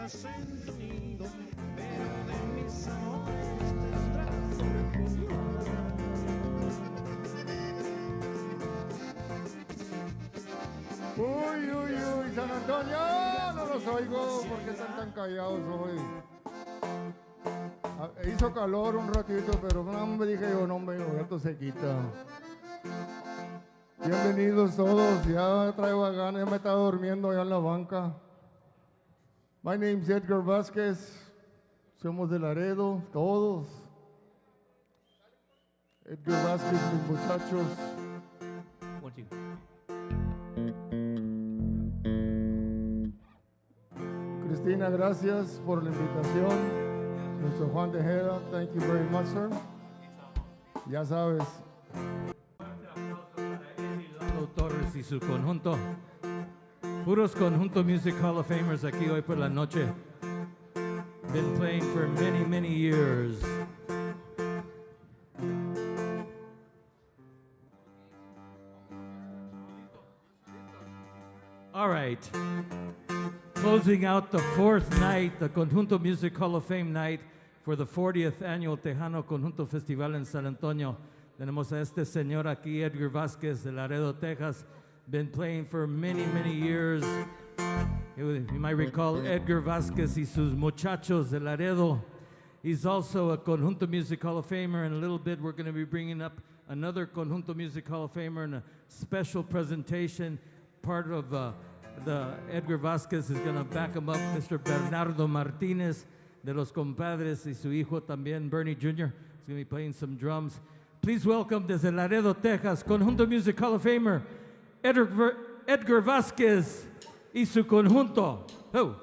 acento lindo, pero de mis amores tendrás que recordar. Uy, uy, uy, San Antonio, no los oigo porque están tan callados hoy. Hizo calor un ratito, pero no me dije yo, no, hombre, esto se quita. Bienvenidos todos, ya traigo ganas, ya me estaba durmiendo allá en la banca. My name is Edgar Vasquez, somos de Laredo, todos. Edgar Vasquez, mis muchachos. Cristina, gracias por la invitación. Mr. Juan Tejeda, thank you very much, sir. Ya sabes. Raul Torres y su conjunto. Puros Conjunto Music Hall of Famers aquí hoy por la noche. Been playing for many, many years. All right. Closing out the fourth night, the Conjunto Music Hall of Fame night for the 40th annual Tejano Conjunto Festival en San Antonio. Tenemos a este señor aquí, Edgar Vasquez de Laredo, Texas. Been playing for many, many years. You might recall Edgar Vasquez y sus muchachos de Laredo. He's also a Conjunto Music Hall of Famer. In a little bit, we're going to be bringing up another Conjunto Music Hall of Famer in a special presentation. Part of the Edgar Vasquez is going to back him up, Mr. Bernardo Martinez de los Compadres y su hijo también, Bernie Jr. He's going to be playing some drums. Please welcome desde Laredo, Texas, Conjunto Music Hall of Famer, Edgar Vasquez y su conjunto. Oh.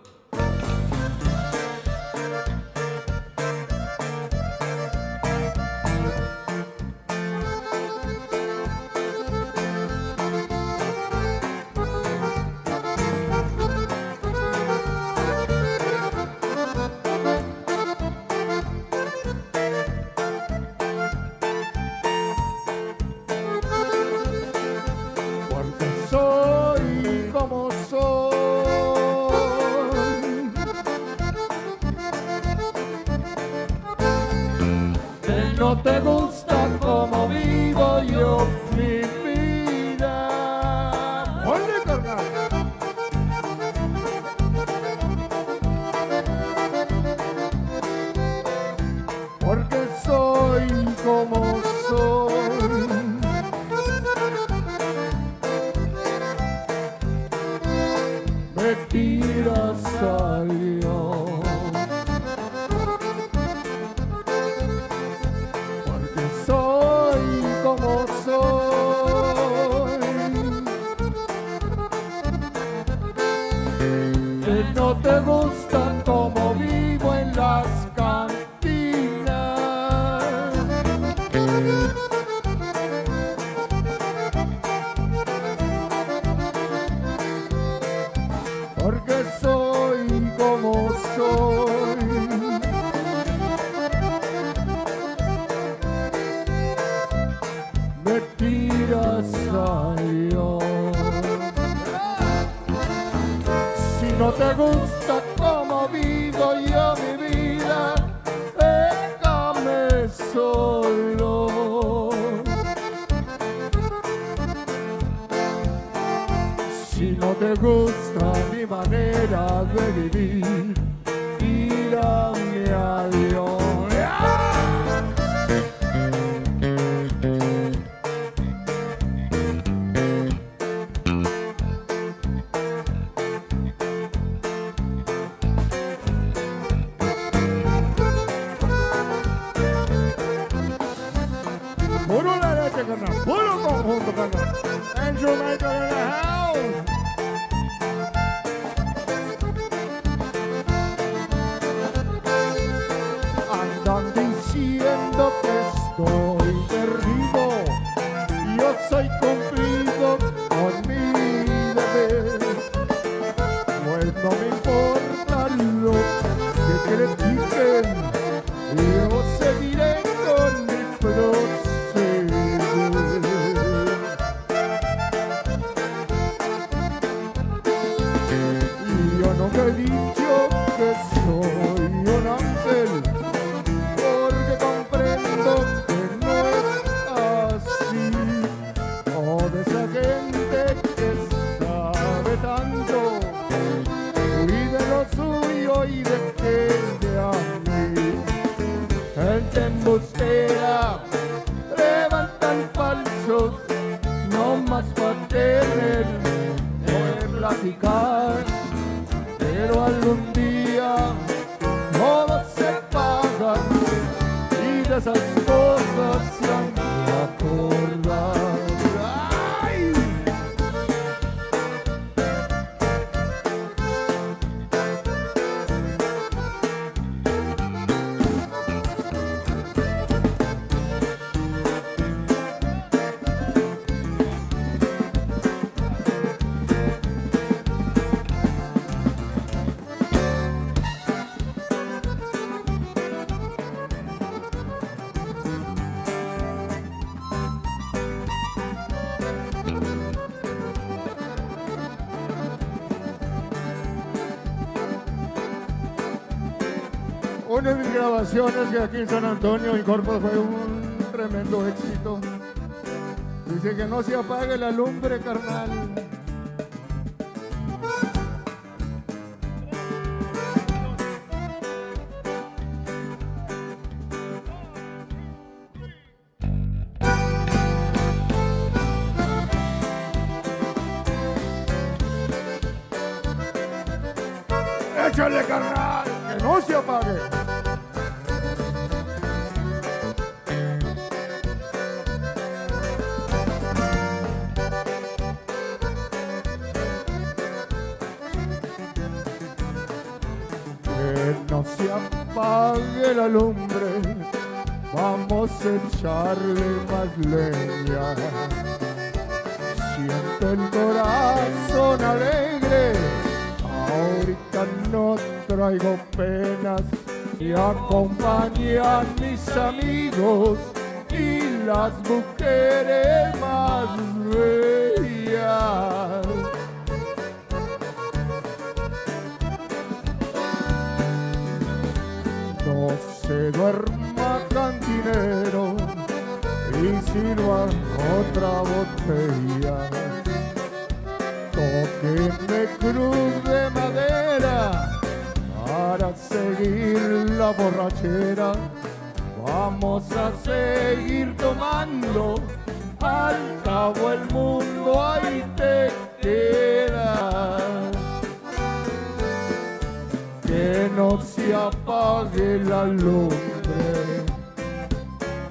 No te gusta como vivo yo mi vida. ¡Ole, carnal! Porque soy como soy. Me tiras al león. Como soy, que no te gustan como vivo en las cantinas, porque soy como soy. Si no te gusta como vivo yo mi vida, déjame solo. Si no te gusta mi manera de vivir, tírame al león. Puro conjunto, carnal. Andrew Michael in the house. musical, pero algún día todo se paga y de esas cosas se han de acordar. ¡Ay! Una de mis grabaciones que aquí en San Antonio Incorpor fue un tremendo éxito. Dice que no se apague la lumbre, carnal. Échale, carnal, que no se apague. Que no se apague la lumbre, vamos a echarle más leña. Siento el corazón alegre, ahorita no traigo penas, me acompañan mis amigos y las mujeres más bellas. No se duerma, cantinero, y sirva otra botella. Tóquenme cruz de madera para seguir la borrachera. Vamos a seguir tomando, al cabo el mundo ahí te queda. Que no se apague la lumbre,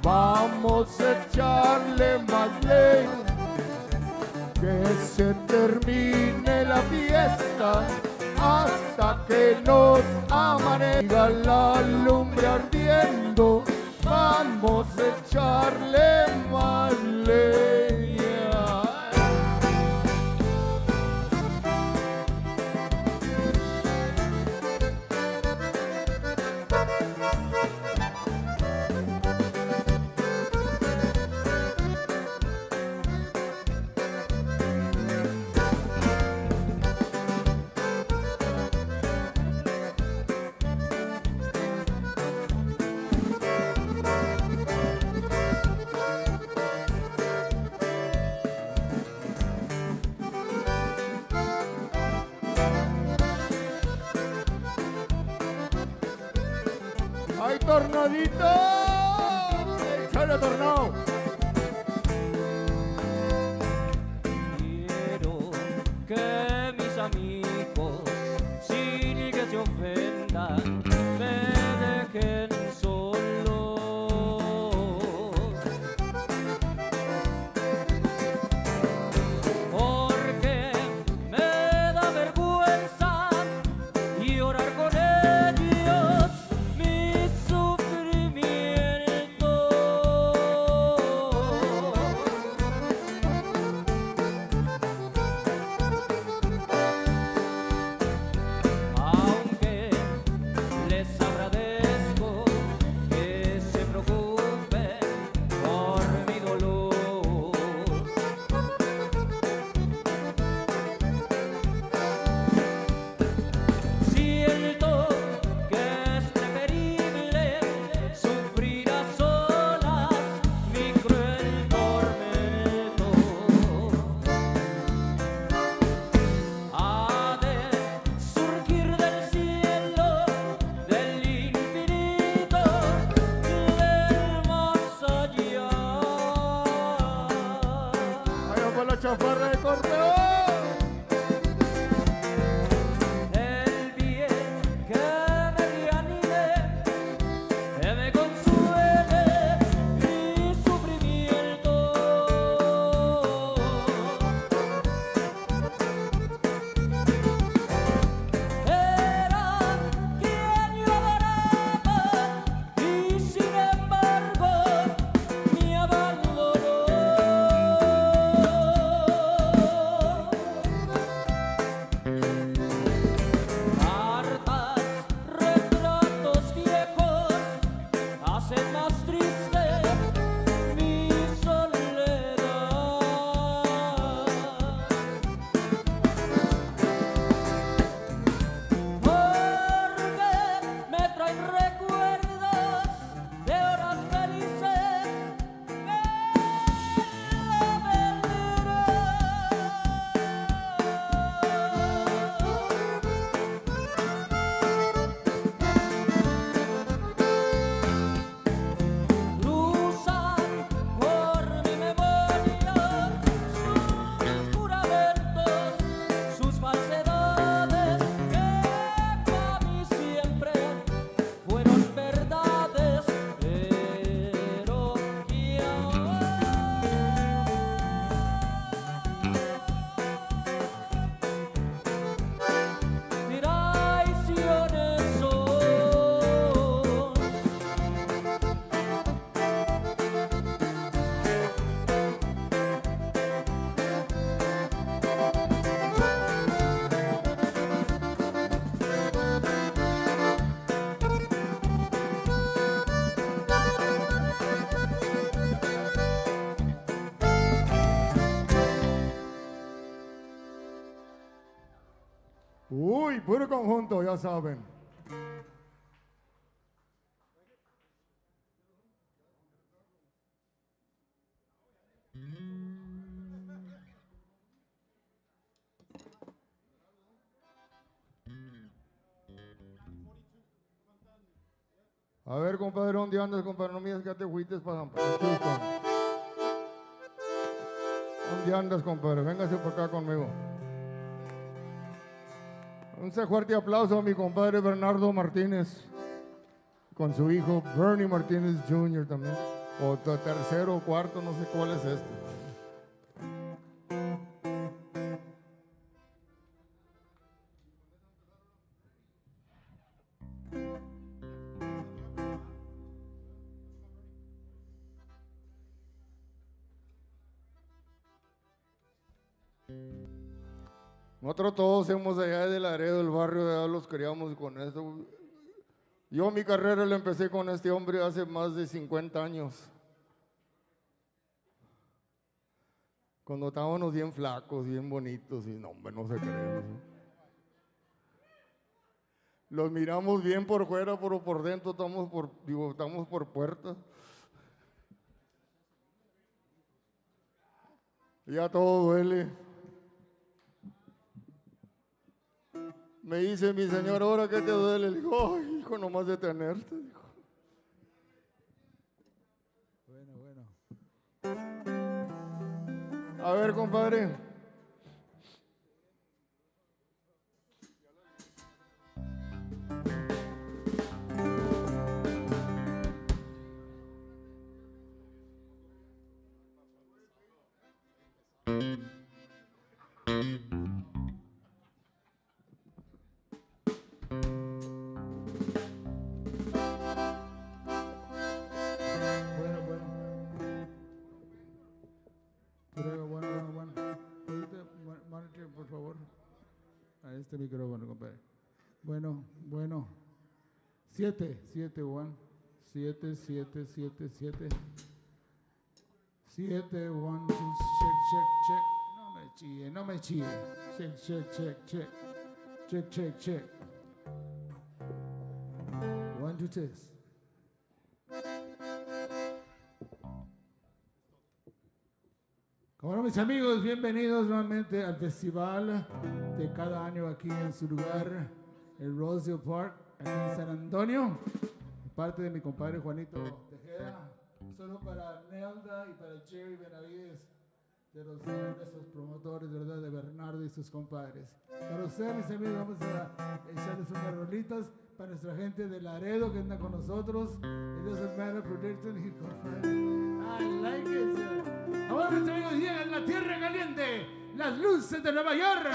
vamos a echarle más leña. Que se termine la fiesta hasta que nos amanezca la lumbre ardiendo. Vamos a echarle más leña. ¡Ay, tornadito! ¡Échale, tornado! Quiero que mis amigos, sin que se ofendan, me dejen solo. Porque me da vergüenza llorar con ellos mi sufrimiento. Aunque les agradezco Uy, puro conjunto, ya saben. A ver, compadre, ¿dónde andas, compadre? No me digas que te fuiste para San Francisco. ¿Dónde andas, compadre? Véngase por acá conmigo. Un fuerte aplauso a mi compadre Bernardo Martínez, con su hijo Bernie Martínez Jr. también. O tercero o cuarto, no sé cuál es este. Nosotros todos somos allá de Laredo, del barrio de allá, los criamos con esto. Yo mi carrera la empecé con este hombre hace más de 50 años. Cuando estábamos bien flacos, bien bonitos, y no, hombre, no se cree. Los miramos bien por fuera, pero por dentro estamos por puertas. Ya todo duele. Me dice mi señor, ¿ahora qué te duele? Le digo, ay, hijo, nomás de tenerte. Dijo. Bueno. A ver, compadre. Por favor, a este micrófono, compadre. Bueno. 7, 1. 7, 1, 2, check. No me chille. Check. 1, 2, 3. Bueno, mis amigos, bienvenidos nuevamente al festival de cada año aquí en su lugar, el Rosedale Park, aquí en San Antonio, de parte de mi compadre Juanito Tejeda, solo para Nelda y para Jerry Benavides, de nuestros promotores, ¿verdad?, de Bernardo y sus compadres. Para ustedes, mis amigos, vamos a echarles unas rolitas para nuestra gente de Laredo que anda con nosotros. It doesn't matter, prediction, he confirmed. I like it, sir. Ahora, mis amigos, llegan la tierra caliente, las luces de Nueva York.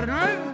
carnal.